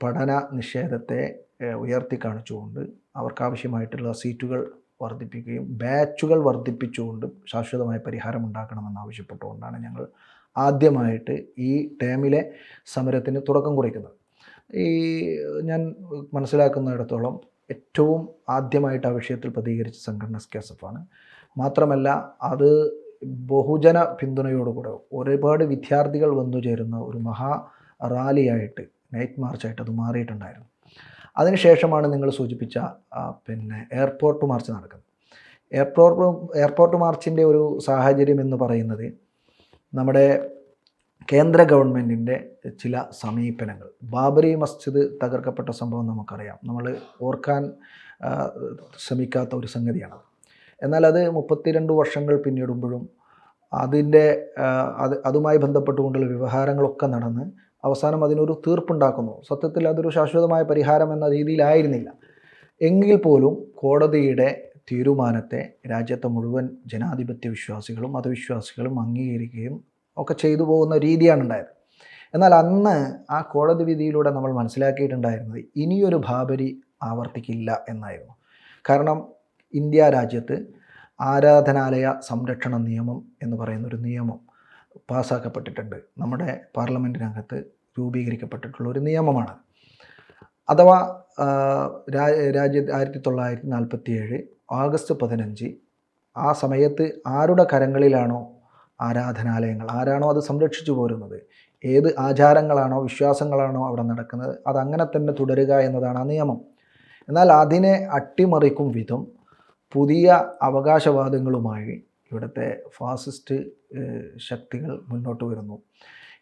പഠന നിഷേധത്തെ ഉയർത്തി കാണിച്ചുകൊണ്ട് അവർക്കാവശ്യമായിട്ടുള്ള സീറ്റുകൾ വർദ്ധിപ്പിക്കുകയും ബാച്ചുകൾ വർദ്ധിപ്പിച്ചുകൊണ്ട് ശാശ്വതമായ പരിഹാരം ഉണ്ടാക്കണമെന്നാവശ്യപ്പെട്ടുകൊണ്ടാണ് ഞങ്ങൾ ആദ്യമായിട്ട് ഈ ടേമിലെ സമരത്തിന് തുടക്കം കുറിക്കുന്നത്. ഞാൻ മനസ്സിലാക്കുന്നിടത്തോളം ഏറ്റവും ആദ്യമായിട്ട് ആ വിഷയത്തിൽ പ്രതികരിച്ച സംഘടന SKSF ആണ്. മാത്രമല്ല അത് ബഹുജന പിന്തുണയോടുകൂടെ ഒരുപാട് വിദ്യാർത്ഥികൾ വന്നു ചേരുന്ന ഒരു മഹാ റാലിയായിട്ട് നൈറ്റ് മാർച്ചായിട്ട് അത് മാറിയിട്ടുണ്ടായിരുന്നു. അതിനുശേഷമാണ് നിങ്ങൾ സൂചിപ്പിച്ച എയർപോർട്ട് മാർച്ച് നടക്കുന്നത്. എയർപോർട്ട് മാർച്ചിൻ്റെ ഒരു സാഹചര്യം എന്ന് പറയുന്നത് നമ്മുടെ കേന്ദ്ര ഗവൺമെൻറ്റിൻ്റെ ചില സമീപനങ്ങൾ. ബാബറി മസ്ജിദ് തകർക്കപ്പെട്ട സംഭവം നമുക്കറിയാം, നമ്മൾ ഓർക്കാൻ ശ്രമിക്കാത്ത ഒരു സംഗതിയാണ്. എന്നാൽ അത് 32 വർഷങ്ങൾ പിന്നിടുമ്പോഴും അതുമായി ബന്ധപ്പെട്ടുകൊണ്ടുള്ള വ്യവഹാരങ്ങളൊക്കെ നടന്ന് അവസാനം അതിനൊരു തീർപ്പുണ്ടാക്കുന്നു. സത്യത്തിൽ അതൊരു ശാശ്വതമായ പരിഹാരം എന്ന രീതിയിലായിരുന്നില്ല. എങ്കിൽ പോലും കോടതിയുടെ തീരുമാനത്തെ രാജ്യത്തെ മുഴുവൻ ജനാധിപത്യ വിശ്വാസികളും മതവിശ്വാസികളും അംഗീകരിക്കുകയും ഒക്കെ ചെയ്തു പോകുന്ന രീതിയാണ് ഉണ്ടായത്. എന്നാൽ അന്ന് ആ കോടതി വിധിയിലൂടെ നമ്മൾ മനസ്സിലാക്കിയിട്ടുണ്ടായിരുന്നത് ഇനിയൊരു ബാബരി ആവർത്തിക്കില്ല എന്നായിരുന്നു. കാരണം ഇന്ത്യ രാജ്യത്ത് ആരാധനാലയ സംരക്ഷണ നിയമം എന്ന് പറയുന്നൊരു നിയമം പാസ്സാക്കപ്പെട്ടിട്ടുണ്ട്. നമ്മുടെ പാർലമെൻറ്റിനകത്ത് രൂപീകരിക്കപ്പെട്ടിട്ടുള്ള ഒരു നിയമമാണ്. അഥവാ രാജ്യത്ത് 1947 ആഗസ്റ്റ് 15 ആ സമയത്ത് ആരുടെ കരങ്ങളിലാണോ ആരാധനാലയങ്ങൾ, ആരാണോ അത് സംരക്ഷിച്ചു പോരുന്നത്, ഏത് ആചാരങ്ങളാണോ വിശ്വാസങ്ങളാണോ അവിടെ നടക്കുന്നത്, അതങ്ങനെ തന്നെ തുടരുക എന്നതാണ് ആ നിയമം. എന്നാൽ അതിനെ അട്ടിമറിക്കും വിധം പുതിയ അവകാശവാദങ്ങളുമായി ഇവിടുത്തെ ഫാസിസ്റ്റ് ശക്തികൾ മുന്നോട്ട് വരുന്നു.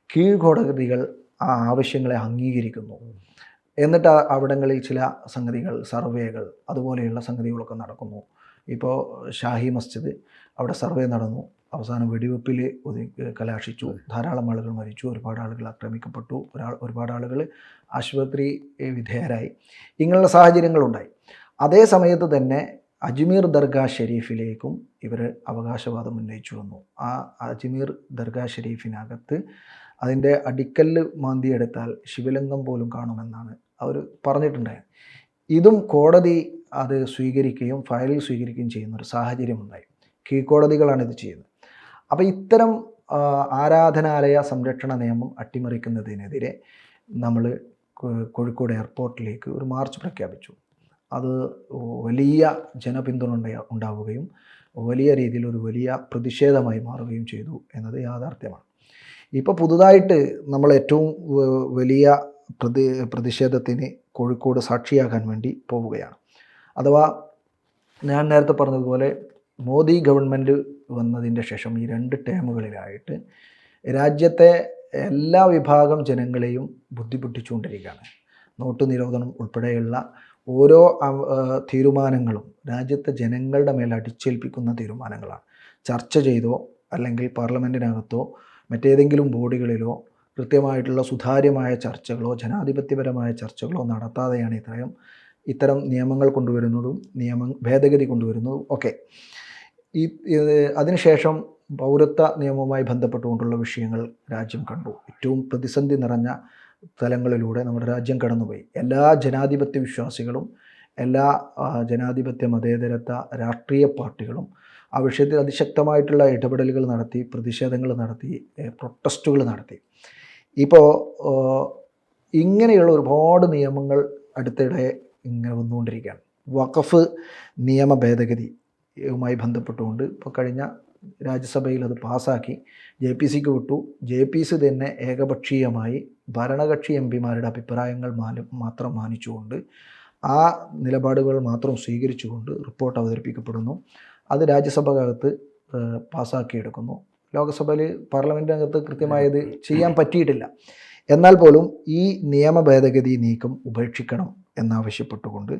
കീഴ്ക്കോടതികൾ ആ ആവശ്യങ്ങളെ അംഗീകരിക്കുന്നു. എന്നിട്ട് അവിടങ്ങളിൽ ചില സംഗതികൾ, സർവേകൾ, അതുപോലെയുള്ള സംഗതികളൊക്കെ നടക്കുന്നു. ഇപ്പോൾ ഷാഹി മസ്ജിദ്, അവിടെ സർവേ നടന്നു. അവസാനം വെടിവെപ്പിൽ കലാശിച്ചു. ധാരാളം ആളുകൾ മരിച്ചു, ഒരുപാട് ആളുകൾ ആക്രമിക്കപ്പെട്ടു, ഒരുപാട് ആളുകൾ ആശുപത്രി വിധേയരായി. ഇങ്ങനെയുള്ള സാഹചര്യങ്ങളുണ്ടായി. അതേ സമയത്ത് തന്നെ അജ്മീർ ദർഗാ ഷെരീഫിലേക്കും ഇവർ അവകാശവാദം ഉന്നയിച്ചു വന്നു. ആ അജ്മീർ ദർഗാ ഷെരീഫിനകത്ത് അതിൻ്റെ അടിക്കല്ല് മാന്തിയെടുത്താൽ ശിവലിംഗം പോലും കാണുമെന്നാണ് അവർ പറഞ്ഞിട്ടുണ്ടായത്. ഇതും കോടതി അത് സ്വീകരിക്കുകയും ഫയലിൽ സ്വീകരിക്കുകയും ചെയ്യുന്ന ഒരു സാഹചര്യമുണ്ടായി. കീഴ്ക്കോടതികളാണ് ഇത് ചെയ്യുന്നത്. അപ്പോൾ ഇത്തരം ആരാധനാലയ സംരക്ഷണ നിയമം അട്ടിമറിക്കുന്നതിനെതിരെ നമ്മൾ കോഴിക്കോട് എയർപോർട്ടിലേക്ക് ഒരു മാർച്ച് പ്രഖ്യാപിച്ചു. അത് വലിയ ജനപിന്തുണ ഉണ്ടാവുകയും വലിയ രീതിയിൽ ഒരു വലിയ പ്രതിഷേധമായി മാറുകയും ചെയ്തു എന്നത് യാഥാർത്ഥ്യമാണ്. ഇപ്പോൾ പുതുതായിട്ട് നമ്മൾ ഏറ്റവും വലിയ പ്രതിഷേധത്തിന് കോഴിക്കോട് സാക്ഷിയാകാൻ വേണ്ടി പോവുകയാണ്. അഥവാ ഞാൻ നേരത്തെ പറഞ്ഞതുപോലെ മോദി ഗവൺമെൻറ് വന്നതിൻ്റെ ശേഷം ഈ 2 ടേമുകളിലായിട്ട് രാജ്യത്തെ എല്ലാ വിഭാഗം ജനങ്ങളെയും ബുദ്ധിമുട്ടിച്ചുകൊണ്ടിരിക്കുകയാണ്. നോട്ട് നിരോധനം ഉൾപ്പെടെയുള്ള ഓരോ തീരുമാനങ്ങളും രാജ്യത്തെ ജനങ്ങളുടെ മേൽ അടിച്ചേൽപ്പിക്കുന്ന തീരുമാനങ്ങളാണ്. ചർച്ച ചെയ്തോ അല്ലെങ്കിൽ പാർലമെൻറ്റിനകത്തോ മറ്റേതെങ്കിലും ബോഡികളിലോ കൃത്യമായിട്ടുള്ള സുതാര്യമായ ചർച്ചകളോ ജനാധിപത്യപരമായ ചർച്ചകളോ നടത്താതെയാണ് ഇത്തരം നിയമങ്ങൾ കൊണ്ടുവരുന്നതും ഭേദഗതി കൊണ്ടുവരുന്നതും ഒക്കെ. അതിനുശേഷം പൗരത്വ നിയമവുമായി ബന്ധപ്പെട്ടുകൊണ്ടുള്ള വിഷയങ്ങൾ രാജ്യം കണ്ടു. ഏറ്റവും പ്രതിസന്ധി നിറഞ്ഞ തലങ്ങളിലൂടെ നമ്മുടെ രാജ്യം കടന്നുപോയി. എല്ലാ ജനാധിപത്യ വിശ്വാസികളും എല്ലാ ജനാധിപത്യ മതേതരത്വ രാഷ്ട്രീയ പാർട്ടികളും ആ വിഷയത്തിൽ അതിശക്തമായിട്ടുള്ള ഇടപെടലുകൾ നടത്തി, പ്രതിഷേധങ്ങൾ നടത്തി, പ്രൊട്ടസ്റ്റുകൾ നടത്തി. ഇപ്പോൾ ഇങ്ങനെയുള്ള ഒരുപാട് നിയമങ്ങൾ അടുത്തിടെ ഇങ്ങനെ വന്നുകൊണ്ടിരിക്കുകയാണ്. വഖഫ് നിയമ ഭേദഗതിയുമായി ബന്ധപ്പെട്ടുകൊണ്ട് ഇപ്പോൾ കഴിഞ്ഞ രാജ്യസഭയിൽ അത് പാസ്സാക്കി JPCക്ക് വിട്ടു. JPC തന്നെ ഏകപക്ഷീയമായി ഭരണകക്ഷി MPമാരുടെ അഭിപ്രായങ്ങൾ മാത്രം മാനിച്ചുകൊണ്ട് ആ നിലപാടുകൾ മാത്രം സ്വീകരിച്ചുകൊണ്ട് റിപ്പോർട്ട് അവതരിപ്പിക്കപ്പെടുന്നു. അത് രാജ്യസഭക്കകത്ത് പാസ്സാക്കിയെടുക്കുന്നു. ലോകസഭയിൽ പാർലമെൻറ്റിനകത്ത് കൃത്യമായത് ചെയ്യാൻ പറ്റിയിട്ടില്ല. എന്നാൽ പോലും ഈ നിയമ ഭേദഗതി നീക്കം ഉപേക്ഷിക്കണം എന്നാവശ്യപ്പെട്ടുകൊണ്ട്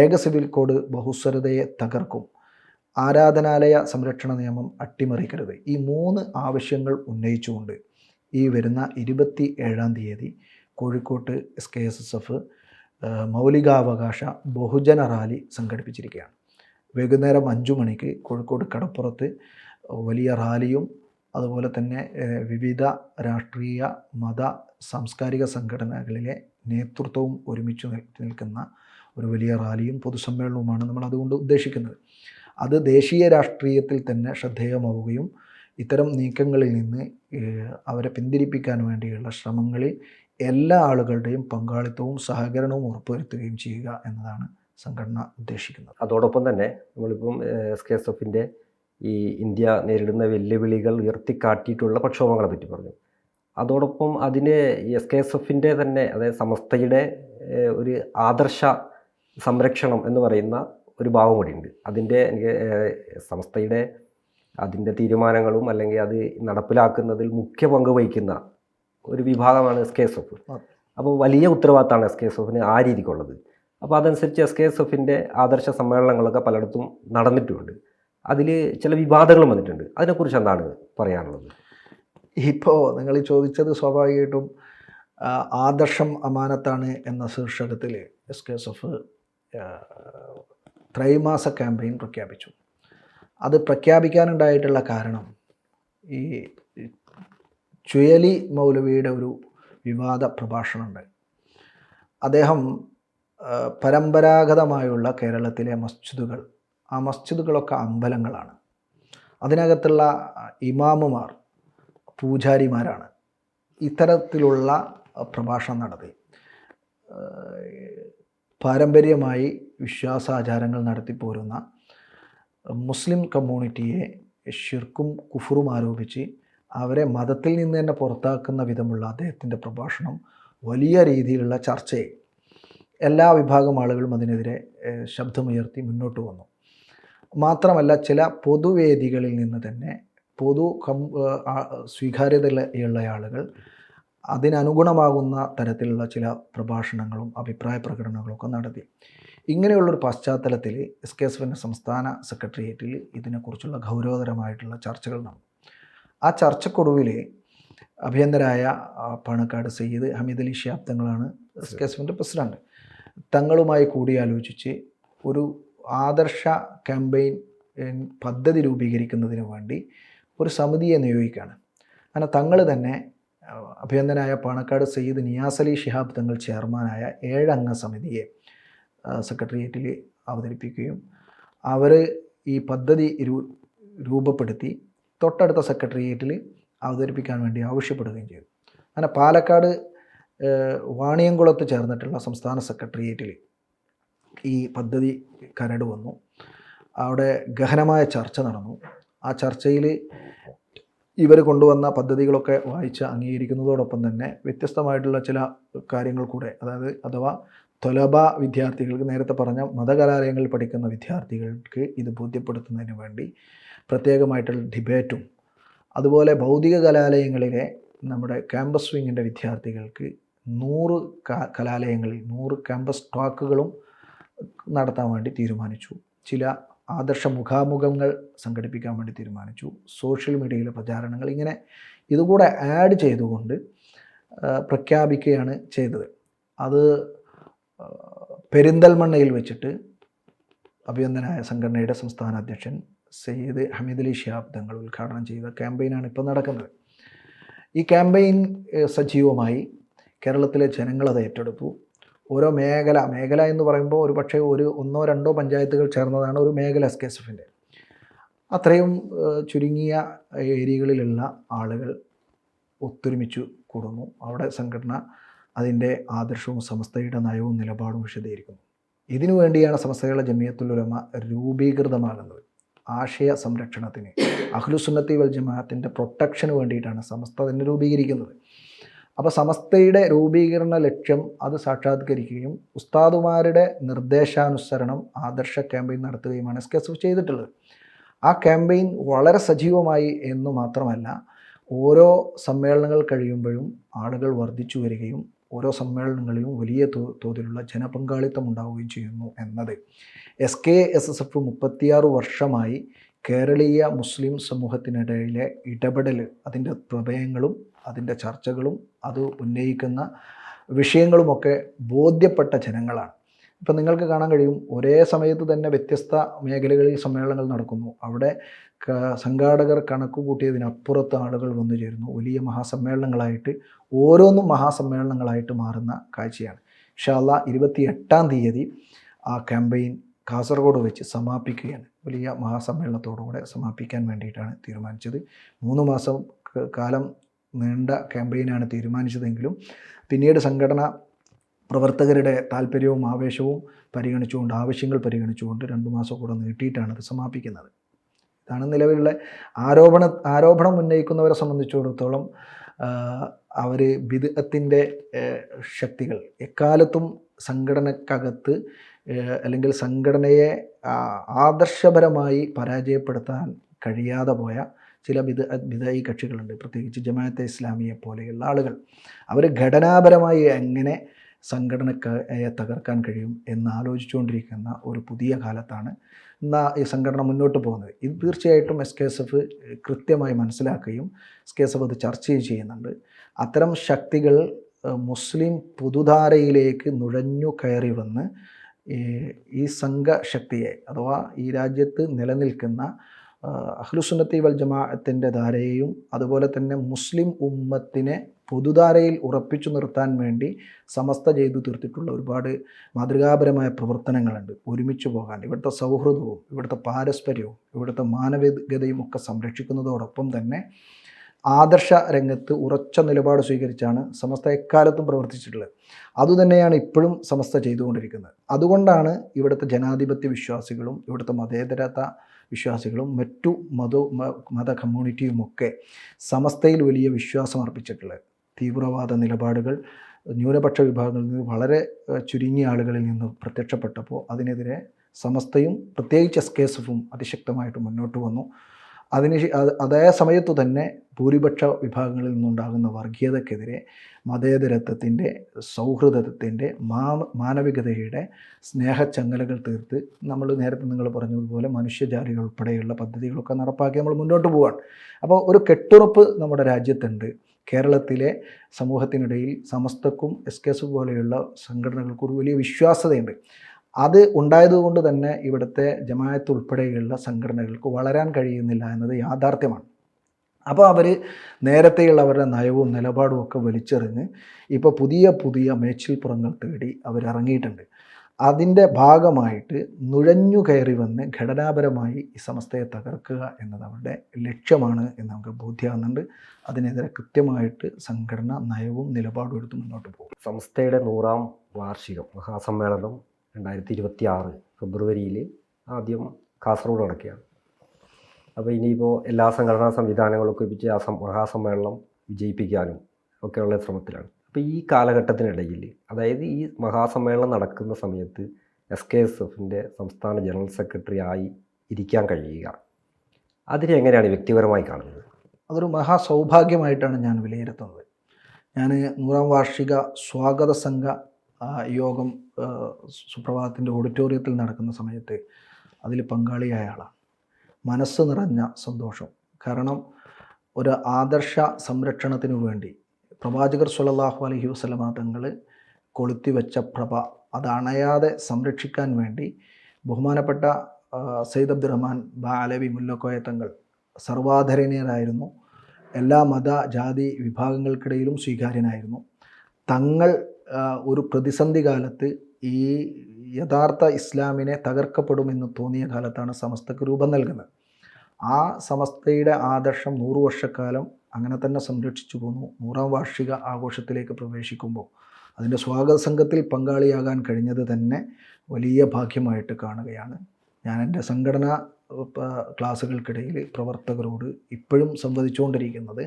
ഏക സിവിൽ കോഡ് ബഹുസ്വരതയെ തകർക്കും, ആരാധനാലയ സംരക്ഷണ നിയമം അട്ടിമറിക്കരുത്, ഈ 3 ആവശ്യങ്ങൾ ഉന്നയിച്ചുകൊണ്ട് ഈ വരുന്ന 27-ാം തീയതി കോഴിക്കോട്ട് SKSSF മൗലികാവകാശ ബഹുജന റാലി സംഘടിപ്പിച്ചിരിക്കുകയാണ്. വൈകുന്നേരം 5 മണിക്ക് കോഴിക്കോട് കടപ്പുറത്ത് വലിയ റാലിയും അതുപോലെ തന്നെ വിവിധ രാഷ്ട്രീയ മത സാംസ്കാരിക സംഘടനകളിലെ നേതൃത്വവും ഒരുമിച്ച് നിൽക്കുന്ന ഒരു വലിയ റാലിയും പൊതുസമ്മേളനവുമാണ് നമ്മൾ അതുകൊണ്ട് ഉദ്ദേശിക്കുന്നത്. അത് ദേശീയ രാഷ്ട്രീയത്തിൽ തന്നെ ശ്രദ്ധേയമാവുകയും ഇത്തരം നീക്കങ്ങളിൽ നിന്ന് അവരെ പിന്തിരിപ്പിക്കാൻ വേണ്ടിയുള്ള ശ്രമങ്ങളിൽ എല്ലാ ആളുകളുടെയും പങ്കാളിത്തവും സഹകരണവും ഉറപ്പുവരുത്തുകയും ചെയ്യുക എന്നതാണ് സംഘടന ഉദ്ദേശിക്കുന്നത്. അതോടൊപ്പം തന്നെ നമ്മളിപ്പം SKSFൻ്റെ ഈ ഇന്ത്യ നേരിടുന്ന വെല്ലുവിളികൾ ഉയർത്തിക്കാട്ടിയിട്ടുള്ള പ്രക്ഷോഭങ്ങളെ പറ്റി പറഞ്ഞു. അതോടൊപ്പം അതിന് SKSFൻ്റെ തന്നെ, അതായത് സമസ്തയുടെ ഒരു ആദർശ സംരക്ഷണം എന്ന് പറയുന്ന ഒരു ഭാഗം കൂടിയുണ്ട്. അതിൻ്റെ സമസ്തയുടെ അതിൻ്റെ തീരുമാനങ്ങളും അല്ലെങ്കിൽ അത് നടപ്പിലാക്കുന്നതിൽ മുഖ്യ പങ്ക് വഹിക്കുന്ന ഒരു വിഭാഗമാണ് SKSF. അപ്പോൾ വലിയ ഉത്തരവാദിത്തമാണ് SKSFന് ആ രീതിക്കുള്ളത്. അപ്പോൾ അതനുസരിച്ച് SKSFൻ്റെ ആദർശ സമ്മേളനങ്ങളൊക്കെ പലയിടത്തും നടന്നിട്ടുമുണ്ട്. അതിൽ ചില വിവാദങ്ങളും വന്നിട്ടുണ്ട്. അതിനെക്കുറിച്ച് എന്താണ് പറയാനുള്ളത്? ഇപ്പോൾ നിങ്ങൾ ചോദിച്ചത് സ്വാഭാവികമായിട്ടും ആദർശം അമാനത്താണ് എന്ന ശീർഷകത്തിൽ SKSF ത്രൈമാസ ക്യാമ്പയിൻ പ്രഖ്യാപിച്ചു. അത് പ്രഖ്യാപിക്കാനുണ്ടായിട്ടുള്ള കാരണം ഈ ചുയലി മൗലവിയുടെ ഒരു വിവാദ പ്രഭാഷണമുണ്ട്. അദ്ദേഹം പരമ്പരാഗതമായുള്ള കേരളത്തിലെ മസ്ജിദുകൾ, ആ മസ്ജിദുകളൊക്കെ അമ്പലങ്ങളാണ്. അതിനകത്തുള്ള ഇമാമുമാർ പൂജാരിമാരാണ്. ഇത്തരത്തിലുള്ള പ്രഭാഷണം നടത്തി പാരമ്പര്യമായി വിശ്വാസാചാരങ്ങൾ നടത്തിപ്പോരുന്ന മുസ്ലിം കമ്മ്യൂണിറ്റിയെ ഷിർക്കും കുഫറും ആരോപിച്ച് അവരെ മതത്തിൽ നിന്ന് തന്നെ പുറത്താക്കുന്ന വിധമുള്ള അദ്ദേഹത്തിൻ്റെ പ്രഭാഷണം വലിയ രീതിയിലുള്ള ചർച്ചയെ എല്ലാ വിഭാഗം ആളുകളും അതിനെതിരെ ശബ്ദമുയർത്തി മുന്നോട്ട് വന്നു. മാത്രമല്ല ചില പൊതുവേദികളിൽ നിന്ന് തന്നെ സ്വീകാര്യതയുള്ള ആളുകൾ അതിനനുഗുണമാകുന്ന തരത്തിലുള്ള ചില പ്രഭാഷണങ്ങളും അഭിപ്രായ പ്രകടനങ്ങളൊക്കെ നടത്തി. ഇങ്ങനെയുള്ളൊരു പശ്ചാത്തലത്തിൽ SKSFൻ്റെ സംസ്ഥാന സെക്രട്ടേറിയറ്റിൽ ഇതിനെക്കുറിച്ചുള്ള ഗൗരവതരമായിട്ടുള്ള ചർച്ചകൾ നടന്നു. ആ ചർച്ചക്കൊടുവിൽ അഭിയന്തരായ പാണക്കാട് സയ്യിദ് ഹമീദ് അലി ശിഹാബ് തങ്ങളാണ് SKSFൻ്റെ പ്രസിഡന്റ്. തങ്ങളുമായി കൂടിയാലോചിച്ച് ഒരു ആദർശ ക്യാമ്പയിൻ പദ്ധതി രൂപീകരിക്കുന്നതിന് വേണ്ടി ഒരു സമിതിയെ നിയോഗിക്കുകയാണ്. അങ്ങനെ തങ്ങൾ തന്നെ അഭിയന്തനായ പാണക്കാട് സയ്യിദ് നിയാസ് അലി ശിഹാബ് തങ്ങൾ ചെയർമാനായ 7 അംഗ സമിതിയെ സെക്രട്ടേറിയറ്റിൽ അവതരിപ്പിക്കുകയും അവർ ഈ പദ്ധതി രൂപപ്പെടുത്തി തൊട്ടടുത്ത സെക്രട്ടേറിയറ്റിൽ അവതരിപ്പിക്കാൻ വേണ്ടി ആവശ്യപ്പെടുകയും ചെയ്തു. അങ്ങനെ പാലക്കാട് വാണിയംകുളത്ത് ചേർന്നിട്ടുള്ള സംസ്ഥാന സെക്രട്ടേറിയറ്റിൽ ഈ പദ്ധതി കരട് വന്നു. അവിടെ ഗഹനമായ ചർച്ച നടന്നു. ആ ചർച്ചയിൽ ഇവർ കൊണ്ടുവന്ന പദ്ധതികളൊക്കെ വായിച്ച് അംഗീകരിക്കുന്നതോടൊപ്പം തന്നെ വ്യത്യസ്തമായിട്ടുള്ള ചില കാര്യങ്ങൾ കൂടെ, അഥവാ തൊലബ വിദ്യാർത്ഥികൾക്ക്, നേരത്തെ പറഞ്ഞ മതകലാലയങ്ങളിൽ പഠിക്കുന്ന വിദ്യാർത്ഥികൾക്ക് ഇത് ബോധ്യപ്പെടുത്തുന്നതിന് വേണ്ടി പ്രത്യേകമായിട്ടുള്ള ഡിബേറ്റും, അതുപോലെ ഭൗതിക കലാലയങ്ങളിലെ നമ്മുടെ ക്യാമ്പസ് വിങ്ങിൻ്റെ വിദ്യാർത്ഥികൾക്ക് 100 കലാലയങ്ങളിൽ 100 ക്യാമ്പസ് ടോക്കുകളും നടത്താൻ വേണ്ടി തീരുമാനിച്ചു. ചില ആദർശ മുഖാമുഖങ്ങൾ സംഘടിപ്പിക്കാൻ വേണ്ടി തീരുമാനിച്ചു. സോഷ്യൽ മീഡിയയിലെ പ്രചാരണങ്ങൾ, ഇങ്ങനെ ഇതുകൂടെ ആഡ് ചെയ്തുകൊണ്ട് പ്രഖ്യാപിക്കുകയാണ് ചെയ്തത്. അത് പെരിന്തൽമണ്ണയിൽ വെച്ചിട്ട് അഭിനന്ദനായ സംഘടനയുടെ സംസ്ഥാന അധ്യക്ഷൻ സയ്യിദ് ഹമീദ് അലി ശിഹാബ് തങ്ങൾ ഉദ്ഘാടനം ചെയ്ത ക്യാമ്പയിനാണ് ഇപ്പോൾ നടക്കുന്നത്. ഈ ക്യാമ്പയിൻ സജീവമായി കേരളത്തിലെ ജനങ്ങളത് ഏറ്റെടുത്തു. ഓരോ മേഖല എന്ന് പറയുമ്പോൾ ഒരു പക്ഷേ ഒന്നോ രണ്ടോ പഞ്ചായത്തുകൾ ചേർന്നതാണ് ഒരു മേഖല SKSFൻ്റെ. അത്രയും ചുരുങ്ങിയ ഏരിയകളിലുള്ള ആളുകൾ ഒത്തൊരുമിച്ചു കൂടുന്നു. അവിടെ സംഘടന അതിൻ്റെ ആദർശവും സമസ്തയുടെ നയവും നിലപാടും വിശദീകരിക്കുന്നു. ഇതിനു വേണ്ടിയാണ് സമസ്തകളുടെ ജമിയത്തുൽ ഉലമ രൂപീകൃതമാകുന്നത്. ആശയ സംരക്ഷണത്തിന്, അഹ്ലുസുന്നത്തി വൽ ജമാഅത്തിൻ്റെ പ്രൊട്ടക്ഷന് വേണ്ടിയിട്ടാണ് സമസ്ത തന്നെ രൂപീകരിക്കുന്നത്. അപ്പോൾ സമസ്തയുടെ രൂപീകരണ ലക്ഷ്യം അത് സാക്ഷാത്കരിക്കുകയും ഉസ്താദുമാരുടെ നിർദ്ദേശാനുസരണം ആദർശ ക്യാമ്പയിൻ നടത്തുകയുമാണ് SKSF ചെയ്തിട്ടുള്ളത്. ആ ക്യാമ്പയിൻ വളരെ സജീവമായി എന്നു മാത്രമല്ല, ഓരോ സമ്മേളനങ്ങൾ കഴിയുമ്പോഴും ആളുകൾ വർദ്ധിച്ചു വരികയും ഓരോ സമ്മേളനങ്ങളിലും വലിയ തോതിലുള്ള ജനപങ്കാളിത്തം ഉണ്ടാവുകയും ചെയ്യുന്നു എന്നത് SKSF 36 വർഷമായി കേരളീയ മുസ്ലിം സമൂഹത്തിനിടയിലെ ഇടപെടൽ, അതിൻ്റെ പ്രമേയങ്ങളും അതിൻ്റെ ചർച്ചകളും അത് ഉന്നയിക്കുന്ന വിഷയങ്ങളുമൊക്കെ ബോധ്യപ്പെട്ട ജനങ്ങളാണ്. ഇപ്പം നിങ്ങൾക്ക് കാണാൻ കഴിയും, ഒരേ സമയത്ത് തന്നെ വ്യത്യസ്ത മേഖലകളിൽ സമ്മേളനങ്ങൾ നടക്കുന്നു. അവിടെ സംഘാടകർ കണക്ക് കൂട്ടിയതിനപ്പുറത്ത് ആളുകൾ വന്നു ചേരുന്നു. വലിയ മഹാസമ്മേളനങ്ങളായിട്ട്, ഓരോന്നും മഹാസമ്മേളനങ്ങളായിട്ട് മാറുന്ന കാഴ്ചയാണ്. ഇൻഷാ അല്ലാഹ് 28-ാം തീയതി ആ ക്യാമ്പയിൻ കാസർഗോഡ് വെച്ച് സമാപിക്കുകയാണ്. വലിയ മഹാസമ്മേളനത്തോടുകൂടെ സമാപിക്കാൻ വേണ്ടിയിട്ടാണ് തീരുമാനിച്ചത്. 3 മാസം കാലം നീണ്ട ക്യാമ്പയിനാണ് തീരുമാനിച്ചതെങ്കിലും പിന്നീട് സംഘടന പ്രവർത്തകരുടെ താല്പര്യവും ആവേശവും പരിഗണിച്ചുകൊണ്ട്, ആവശ്യങ്ങൾ പരിഗണിച്ചുകൊണ്ട് 2 മാസം കൂടെ നീട്ടിയിട്ടാണ് അത് സമാപിക്കുന്നത്. ഇതാണ് നിലവിലുള്ള ആരോപണം ഉന്നയിക്കുന്നവരെ സംബന്ധിച്ചിടത്തോളം അവർ ബിദ്അത്തിൻ്റെ ശക്തികൾ എക്കാലത്തും സംഘടനക്കകത്ത് അല്ലെങ്കിൽ സംഘടനയെ ആദർശപരമായി പരാജയപ്പെടുത്താൻ കഴിയാതെ പോയ ചില ബിദ്അഈ കക്ഷികളുണ്ട്. പ്രത്യേകിച്ച് ജമാഅത്തെ ഇസ്ലാമിയെ പോലെയുള്ള ആളുകൾ. അവർ ഘടനാപരമായി എങ്ങനെ സംഘടനയെ തകർക്കാൻ കഴിയും എന്ന് ആലോചിച്ചുകൊണ്ടിരിക്കുന്ന ഒരു പുതിയ കാലത്താണ് ഈ സംഘടന മുന്നോട്ട് പോകുന്നത്. ഇത് തീർച്ചയായിട്ടും SKSF കൃത്യമായി മനസ്സിലാക്കുകയും SKSF അത് ചർച്ച ചെയ്യുന്നുണ്ട്. അത്തരം ശക്തികൾ മുസ്ലിം പുതുധാരയിലേക്ക് നുഴഞ്ഞു കയറി വന്ന് ഈ സംഘശക്തിയെ, അഥവാ ഈ രാജ്യത്ത് നിലനിൽക്കുന്ന അഹ്ലുസുന്നത്തി വൽ ജമാഅത്തിൻ്റെ ധാരയെയും അതുപോലെ തന്നെ മുസ്ലിം ഉമ്മത്തിനെ പൊതുധാരയിൽ ഉറപ്പിച്ചു നിർത്താൻ വേണ്ടി സമസ്ത ചെയ്തു തീർത്തിട്ടുള്ള ഒരുപാട് മാതൃകാപരമായ പ്രവർത്തനങ്ങളുണ്ട്. ഒരുമിച്ച് പോകാൻ ഇവിടുത്തെ സൗഹൃദവും ഇവിടുത്തെ പാരസ്പര്യവും ഇവിടുത്തെ മാനവികതയും ഒക്കെ സംരക്ഷിക്കുന്നതോടൊപ്പം തന്നെ ആദർശ രംഗത്ത് ഉറച്ച നിലപാട് സ്വീകരിച്ചാണ് സമസ്ത എക്കാലത്തും പ്രവർത്തിച്ചിട്ടുള്ളത്. അതുതന്നെയാണ് ഇപ്പോഴും സമസ്ത ചെയ്തുകൊണ്ടിരിക്കുന്നത്. അതുകൊണ്ടാണ് ഇവിടുത്തെ ജനാധിപത്യ വിശ്വാസികളും ഇവിടുത്തെ മതേതരത വിശ്വാസികളും മറ്റു മത കമ്മ്യൂണിറ്റിയുമൊക്കെ സമസ്തയിൽ വലിയ വിശ്വാസം അർപ്പിച്ചിട്ടുള്ളത്. തീവ്രവാദ നിലപാടുകൾ ന്യൂനപക്ഷ വിഭാഗങ്ങളിൽ നിന്ന് വളരെ ചുരുങ്ങിയ ആളുകളിൽ നിന്ന് പ്രത്യക്ഷപ്പെട്ടപ്പോൾ അതിനെതിരെ സമസ്തയും പ്രത്യേകിച്ച് SKSFും അതിശക്തമായിട്ട് മുന്നോട്ട് വന്നു. അതേ സമയത്തു തന്നെ ഭൂരിപക്ഷ വിഭാഗങ്ങളിൽ നിന്നുണ്ടാകുന്ന വർഗീയതക്കെതിരെ മതേതരത്വത്തിൻ്റെ, സൗഹൃദത്തിൻ്റെ, മാനവികതയുടെ സ്നേഹച്ചങ്ങലകൾ തീർത്ത് നമ്മൾ നേരത്തെ നിങ്ങൾ പറഞ്ഞതുപോലെ മനുഷ്യജാലികൾ ഉൾപ്പെടെയുള്ള പദ്ധതികളൊക്കെ നടപ്പാക്കി നമ്മൾ മുന്നോട്ട് പോവുകയാണ്. അപ്പോൾ ഒരു കെട്ടുറപ്പ് നമ്മുടെ രാജ്യത്തുണ്ട്. കേരളത്തിലെ സമൂഹത്തിനിടയിൽ സമസ്തക്കും SKSF പോലെയുള്ള സംഘടനകൾക്കും ഒരു വലിയ വിശ്വാസ്യതയുണ്ട്. അത് ഉണ്ടായതുകൊണ്ട് തന്നെ ഇവിടുത്തെ ജമാഅത്ത് ഉൾപ്പെടെയുള്ള സംഘടനകൾക്ക് വളരാൻ കഴിയുന്നില്ല എന്നത് യാഥാർത്ഥ്യമാണ്. അപ്പോൾ അവർ നേരത്തെയുള്ള അവരുടെ നയവും നിലപാടും ഒക്കെ വലിച്ചെറിഞ്ഞ് ഇപ്പോൾ പുതിയ മേച്ചിൽപ്പുറങ്ങൾ തേടി അവരിറങ്ങിയിട്ടുണ്ട്. അതിൻ്റെ ഭാഗമായിട്ട് നുഴഞ്ഞു കയറി വന്ന് ഘടനാപരമായി ഈ സമസ്തയെ തകർക്കുക എന്നത് അവരുടെ ലക്ഷ്യമാണ് എന്ന് നമുക്ക് ബോധ്യമാകുന്നുണ്ട്. അതിനെതിരെ കൃത്യമായിട്ട് സംഘടന നയവും നിലപാടും എടുത്ത് മുന്നോട്ട് പോകും. സമസ്തയുടെ 100ാം വാർഷികം മഹാസമ്മേളനം 2026 ഫെബ്രുവരിയിൽ ആദ്യം കാസർഗോഡ് നടക്കുകയാണ്. അപ്പോൾ ഇനിയിപ്പോൾ എല്ലാ സംഘടനാ സംവിധാനങ്ങളൊക്കെ ഉപയോഗിച്ച് ആ മഹാസമ്മേളനം വിജയിപ്പിക്കാനും ഒക്കെയുള്ള ശ്രമത്തിലാണ്. അപ്പോൾ ഈ കാലഘട്ടത്തിനിടയിൽ, അതായത് ഈ മഹാസമ്മേളനം നടക്കുന്ന സമയത്ത് SKSFൻ്റെ സംസ്ഥാന ജനറൽ സെക്രട്ടറി ആയി ഇരിക്കാൻ കഴിയുക, അതിനെ എങ്ങനെയാണ് വ്യക്തിപരമായി കാണുന്നത്? അതൊരു മഹാസൗഭാഗ്യമായിട്ടാണ് ഞാൻ വിലയിരുത്തുന്നത്. ഞാൻ 100ാം വാർഷിക സ്വാഗത സംഘ യോഗം സുപ്രഭാതത്തിൻ്റെ ഓഡിറ്റോറിയത്തിൽ നടക്കുന്ന സമയത്ത് അതിൽ പങ്കാളിയായ ആളാണ്. മനസ്സ് നിറഞ്ഞ സന്തോഷം. കാരണം ഒരു ആദർശ സംരക്ഷണത്തിനു വേണ്ടി പ്രവാചകർ സ്വല്ലല്ലാഹു അലൈഹി വസല്ലമ തങ്ങൾ കൊളുത്തിവെച്ച പ്രഭ അത് അണയാതെ സംരക്ഷിക്കാൻ വേണ്ടി ബഹുമാനപ്പെട്ട സയ്യിദ് അബ്ദുറഹ്മാൻ ബാലവി മുല്ലക്കോയ തങ്ങൾ സർവാധരണീയരായിരുന്നു. എല്ലാ മത ജാതി വിഭാഗങ്ങൾക്കിടയിലും സ്വീകാര്യനായിരുന്നു. തങ്ങൾ ഒരു പ്രതിസന്ധി കാലത്ത് ഈ യഥാർത്ഥ ഇസ്ലാമിനെ തകർക്കപ്പെടുമെന്ന് തോന്നിയ കാലത്താണ് സമസ്തക്ക് രൂപം നൽകുന്നത്. ആ സമസ്തയുടെ ആദർശം 100 വർഷക്കാലം അങ്ങനെ തന്നെ സംരക്ഷിച്ചു പോന്നു. 100ാം വാർഷിക ആഘോഷത്തിലേക്ക് പ്രവേശിക്കുമ്പോൾ അതിൻ്റെ സ്വാഗത സംഘത്തിൽ പങ്കാളിയാകാൻ കഴിഞ്ഞത് തന്നെ വലിയ ഭാഗ്യമായിട്ട് കാണുകയാണ്. ഞാൻ എൻ്റെ സംഘടനാ ക്ലാസ്സുകൾക്കിടയിൽ പ്രവർത്തകരോട് ഇപ്പോഴും സംവദിച്ചുകൊണ്ടിരിക്കുന്നത്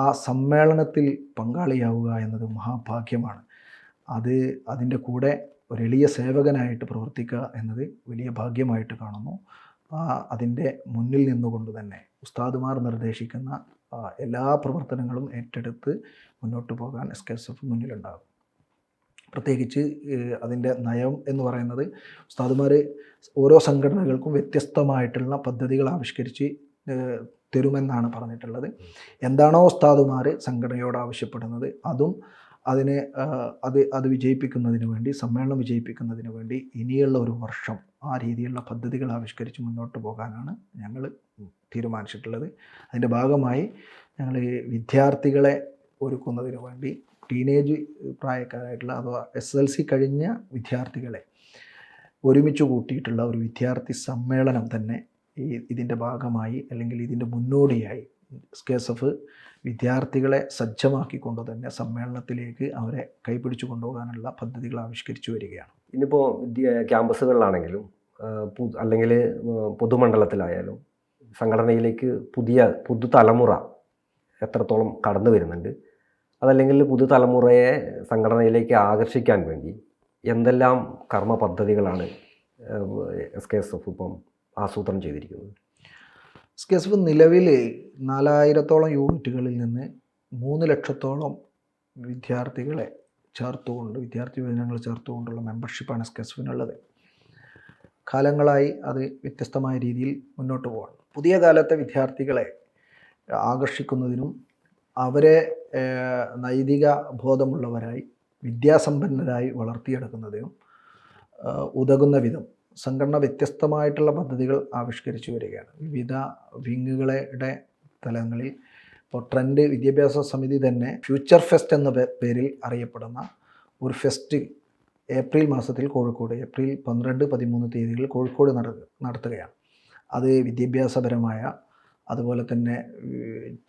ആ സമ്മേളനത്തിൽ പങ്കാളിയാവുക എന്നത് മഹാഭാഗ്യമാണ്. അതിൻ്റെ കൂടെ ഒരു എളിയ സേവകനായിട്ട് പ്രവർത്തിക്കുക എന്നത് വലിയ ഭാഗ്യമായിട്ട് കാണുന്നു. അതിൻ്റെ മുന്നിൽ നിന്നുകൊണ്ട് തന്നെ ഉസ്താദുമാർ നിർദ്ദേശിക്കുന്ന എല്ലാ പ്രവർത്തനങ്ങളും ഏറ്റെടുത്ത് മുന്നോട്ട് പോകാൻ SKSF മുന്നിലുണ്ടാകും. പ്രത്യേകിച്ച് അതിൻ്റെ നയം എന്ന് പറയുന്നത് ഉസ്താദുമാർ ഓരോ സംഘടനകൾക്കും വ്യത്യസ്തമായിട്ടുള്ള പദ്ധതികൾ ആവിഷ്കരിച്ച് തരുമെന്നാണ് പറഞ്ഞിട്ടുള്ളത്. എന്താണോ ഉസ്താദുമാർ സംഘടനയോട് ആവശ്യപ്പെടുന്നത് അതും അത് വിജയിപ്പിക്കുന്നതിന് വേണ്ടി, സമ്മേളനം വിജയിപ്പിക്കുന്നതിന് വേണ്ടി ഇനിയുള്ള ഒരു വർഷം ആ രീതിയിലുള്ള പദ്ധതികൾ ആവിഷ്കരിച്ച് മുന്നോട്ട് പോകാനാണ് ഞങ്ങൾ തീരുമാനിച്ചിട്ടുള്ളത്. അതിൻ്റെ ഭാഗമായി ഞങ്ങൾ വിദ്യാർത്ഥികളെ ഒരുക്കുന്നതിന് വേണ്ടി ടീനേജ് പ്രായക്കാരായിട്ടുള്ള അഥവാ SSLC കഴിഞ്ഞ വിദ്യാർത്ഥികളെ ഒരുമിച്ച് കൂട്ടിയിട്ടുള്ള ഒരു വിദ്യാർത്ഥി സമ്മേളനം തന്നെ ഇതിൻ്റെ ഭാഗമായി അല്ലെങ്കിൽ ഇതിൻ്റെ മുന്നോടിയായി SKSF വിദ്യാർത്ഥികളെ സജ്ജമാക്കിക്കൊണ്ട് തന്നെ സമ്മേളനത്തിലേക്ക് അവരെ കൈപിടിച്ചു കൊണ്ടുപോകാനുള്ള പദ്ധതികൾ ആവിഷ്കരിച്ചു വരികയാണ്. ഇനിയിപ്പോൾ ക്യാമ്പസുകളിലാണെങ്കിലും അല്ലെങ്കിൽ പൊതുമണ്ഡലത്തിലായാലും സംഘടനയിലേക്ക് പുതുതലമുറ എത്രത്തോളം കടന്നു വരുന്നുണ്ട്, അതല്ലെങ്കിൽ പുതുതലമുറയെ സംഘടനയിലേക്ക് ആകർഷിക്കാൻ വേണ്ടി എന്തെല്ലാം കർമ്മ പദ്ധതികളാണ് SKSF ഇപ്പം ആസൂത്രണം ചെയ്തിരിക്കുന്നത്? SKSF നിലവിൽ 4000-ഓളം യൂണിറ്റുകളിൽ നിന്ന് 3 ലക്ഷത്തോളം വിദ്യാർത്ഥികളെ വിദ്യാർത്ഥി യുവജനങ്ങൾ ചേർത്തുകൊണ്ടുള്ള മെമ്പർഷിപ്പാണ് SKSFിനുള്ളത്. കാലങ്ങളായി അത് വ്യത്യസ്തമായ രീതിയിൽ മുന്നോട്ട് പോകണം. പുതിയ കാലത്തെ വിദ്യാർത്ഥികളെ ആകർഷിക്കുന്നതിനും അവരെ നൈതിക ബോധമുള്ളവരായി വിദ്യാസമ്പന്നരായി വളർത്തിയെടുക്കുന്നതിനും ഉതകുന്ന വിധം സംഘടന വ്യത്യസ്തമായിട്ടുള്ള പദ്ധതികൾ ആവിഷ്കരിച്ചു വരികയാണ്. വിവിധ വിങ്ങുകളുടെ തലങ്ങളിൽ ഇപ്പോൾ ട്രെൻഡ് വിദ്യാഭ്യാസ സമിതി തന്നെ ഫ്യൂച്ചർ ഫെസ്റ്റ് എന്ന പേരിൽ അറിയപ്പെടുന്ന ഒരു ഫെസ്റ്റ് ഏപ്രിൽ മാസത്തിൽ കോഴിക്കോട് ഏപ്രിൽ 12-13 തീയതികളിൽ കോഴിക്കോട് നടത്തുകയാണ്. അത് വിദ്യാഭ്യാസപരമായ അതുപോലെ തന്നെ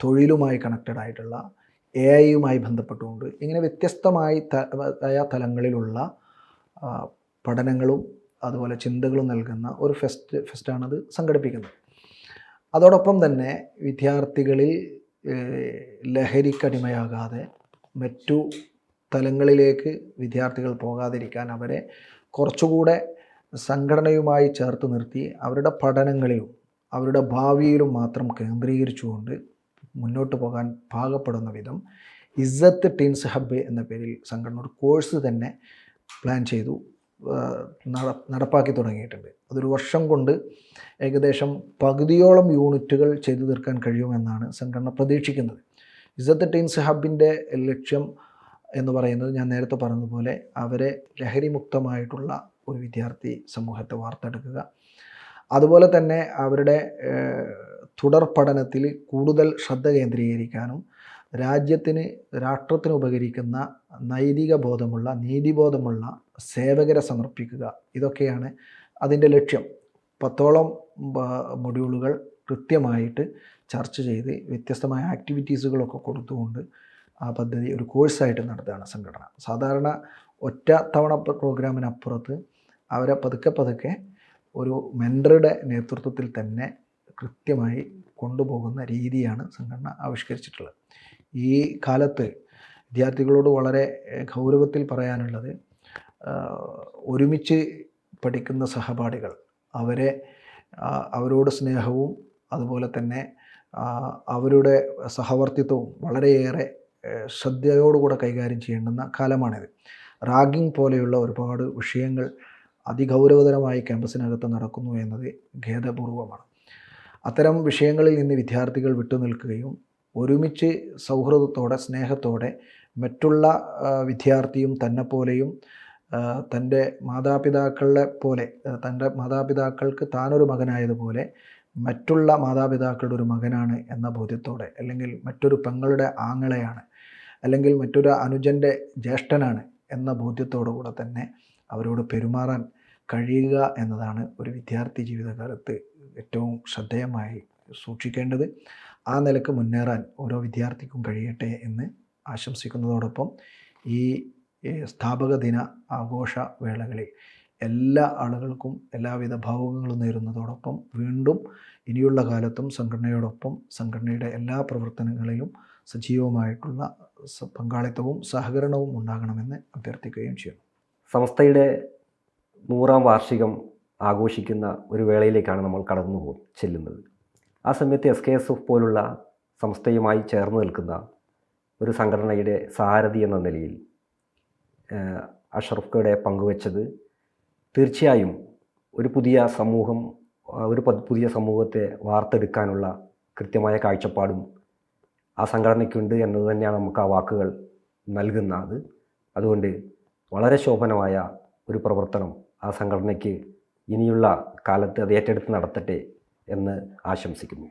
തൊഴിലുമായി കണക്റ്റഡ് ആയിട്ടുള്ള AI-യുമായി ബന്ധപ്പെട്ടുകൊണ്ട് ഇങ്ങനെ വ്യത്യസ്തമായ തലങ്ങളിലുള്ള പഠനങ്ങളും അതുപോലെ ചിന്തകളും നൽകുന്ന ഒരു ഫെസ്റ്റാണത് സംഘടിപ്പിക്കുന്നത്. അതോടൊപ്പം തന്നെ വിദ്യാർത്ഥികളിൽ ലഹരിക്കടിമയാകാതെ മറ്റു തലങ്ങളിലേക്ക് വിദ്യാർത്ഥികൾ പോകാതിരിക്കാൻ അവരെ കുറച്ചുകൂടെ സംഘടനയുമായി ചേർത്ത് നിർത്തി അവരുടെ പഠനങ്ങളിലും അവരുടെ ഭാവിയിലും മാത്രം കേന്ദ്രീകരിച്ചുകൊണ്ട് മുന്നോട്ട് പോകാൻ പാകപ്പെടുന്ന വിധം ഇസ്സത്ത് ടീൻസ് ഹബ്ബ് എന്ന പേരിൽ സംഘടന ഒരു കോഴ്സ് തന്നെ പ്ലാൻ ചെയ്തു നടപ്പാക്കി തുടങ്ങിയിട്ടുണ്ട്. അതൊരു വർഷം കൊണ്ട് ഏകദേശം പകുതിയോളം യൂണിറ്റുകൾ ചെയ്തു തീർക്കാൻ കഴിയുമെന്നാണ് സംഘടന പ്രതീക്ഷിക്കുന്നത്. ഇസ്സത്ത് ടീൻസ് ഹബ്ബിൻ്റെ ലക്ഷ്യം എന്ന് പറയുന്നത് ഞാൻ നേരത്തെ പറഞ്ഞതുപോലെ അവരെ ലഹരിമുക്തമായിട്ടുള്ള ഒരു വിദ്യാർത്ഥി സമൂഹത്തെ വാർത്തെടുക്കുക, അതുപോലെ തന്നെ അവരുടെ തുടർ പഠനത്തിൽ കൂടുതൽ ശ്രദ്ധ കേന്ദ്രീകരിക്കാനും രാഷ്ട്രത്തിന് ഉപകരിക്കുന്ന നൈതിക ബോധമുള്ള നീതിബോധമുള്ള സേവകരെ സമർപ്പിക്കുക, ഇതൊക്കെയാണ് അതിൻ്റെ ലക്ഷ്യം. 10ഓളം മൊഡ്യൂളുകൾ കൃത്യമായിട്ട് ചർച്ച ചെയ്ത് വ്യത്യസ്തമായ ആക്ടിവിറ്റീസുകളൊക്കെ കൊടുത്തുകൊണ്ട് ആ പദ്ധതി ഒരു കോഴ്സായിട്ട് നടത്തുകയാണ് സംഘടന. സാധാരണ ഒറ്റ തവണ പ്രോഗ്രാമിനപ്പുറത്ത് അവരെ പതുക്കെ ഒരു മെൻറ്ററുടെ നേതൃത്വത്തിൽ തന്നെ കൃത്യമായി കൊണ്ടുപോകുന്ന രീതിയാണ് സംഘടന ആവിഷ്കരിച്ചിട്ടുള്ളത്. ഈ കാലത്ത് വിദ്യാർത്ഥികളോട് വളരെ ഗൗരവത്തിൽ പറയാനുള്ളത്, ഒരുമിച്ച് പഠിക്കുന്ന സഹപാഠികൾ അവരോട് സ്നേഹവും അതുപോലെ തന്നെ അവരുടെ സഹവർത്തിത്വവും വളരെയേറെ ശ്രദ്ധയോടുകൂടെ കൈകാര്യം ചെയ്യേണ്ടുന്ന കാലമാണിത്. റാഗിങ് പോലെയുള്ള ഒരുപാട് വിഷയങ്ങൾ അതിഗൗരവതരമായി ക്യാമ്പസിനകത്ത് നടക്കുന്നു എന്നത് ഖേദപൂർവമാണ്. അത്തരം വിഷയങ്ങളിൽ നിന്ന് വിദ്യാർത്ഥികൾ വിട്ടുനിൽക്കുകയും ഒരുമിച്ച് സൗഹൃദത്തോടെ സ്നേഹത്തോടെ മറ്റുള്ള വിദ്യാർത്ഥിയും തന്നെപ്പോലെയും തൻ്റെ മാതാപിതാക്കളെ പോലെ തൻ്റെ മാതാപിതാക്കൾക്ക് താനൊരു മകനായതുപോലെ മറ്റുള്ള മാതാപിതാക്കളുടെ ഒരു മകനാണ് എന്ന ബോധ്യത്തോടെ, അല്ലെങ്കിൽ മറ്റൊരു പെങ്ങളുടെ ആങ്ങളെയാണ്, അല്ലെങ്കിൽ മറ്റൊരു അനുജൻ്റെ ജ്യേഷ്ഠനാണ് എന്ന ബോധ്യത്തോടു കൂടെ തന്നെ അവരോട് പെരുമാറാൻ കഴിയുക എന്നതാണ് ഒരു വിദ്യാർത്ഥി ജീവിതകാലത്ത് ഏറ്റവും ശ്രദ്ധേയമായി സൂക്ഷിക്കേണ്ടത്. ആ നിലക്ക് മുന്നേറാൻ ഓരോ വിദ്യാർത്ഥിക്കും കഴിയട്ടെ എന്ന് ആശംസിക്കുന്നതോടൊപ്പം ഈ സ്ഥാപക ദിന ആഘോഷ വേളകളിൽ എല്ലാ ആളുകൾക്കും എല്ലാവിധ ഭാവുകങ്ങളും നേരുന്നതോടൊപ്പം വീണ്ടും ഇനിയുള്ള കാലത്തും സംഘടനയോടൊപ്പം സംഘടനയുടെ എല്ലാ പ്രവർത്തനങ്ങളിലും സജീവമായിട്ടുള്ള പങ്കാളിത്തവും സഹകരണവും ഉണ്ടാകണമെന്ന് അഭ്യർത്ഥിക്കുകയും ചെയ്യുന്നു. സംസ്ഥയുടെ 100ാം വാർഷികം ആഘോഷിക്കുന്ന ഒരു വേളയിലേക്കാണ് നമ്മൾ ചെല്ലുന്നത്. ആ സമയത്ത് SKSF പോലുള്ള സംസ്ഥയുമായി ചേർന്ന് നിൽക്കുന്ന ഒരു സംഘടനയുടെ സാരഥി എന്ന നിലയിൽ അഷ്റഫ് ഖയുടെ പങ്കുവച്ചത് തീർച്ചയായും ഒരു പുതിയ സമൂഹത്തെ വാർത്തെടുക്കാനുള്ള കൃത്യമായ കാഴ്ചപ്പാടും ആ സംഘടനയ്ക്കുണ്ട് എന്നത് തന്നെയാണ് നമുക്ക് ആ വാക്കുകൾ നൽകുന്നത്. അതുകൊണ്ട് വളരെ ശോഭനമായ ഒരു പ്രവർത്തനം ആ സംഘടനയ്ക്ക് ഇനിയുള്ള കാലത്ത് അത് ഏറ്റെടുത്ത് നടത്തട്ടെ എന്ന് ആശംസിക്കുന്നു.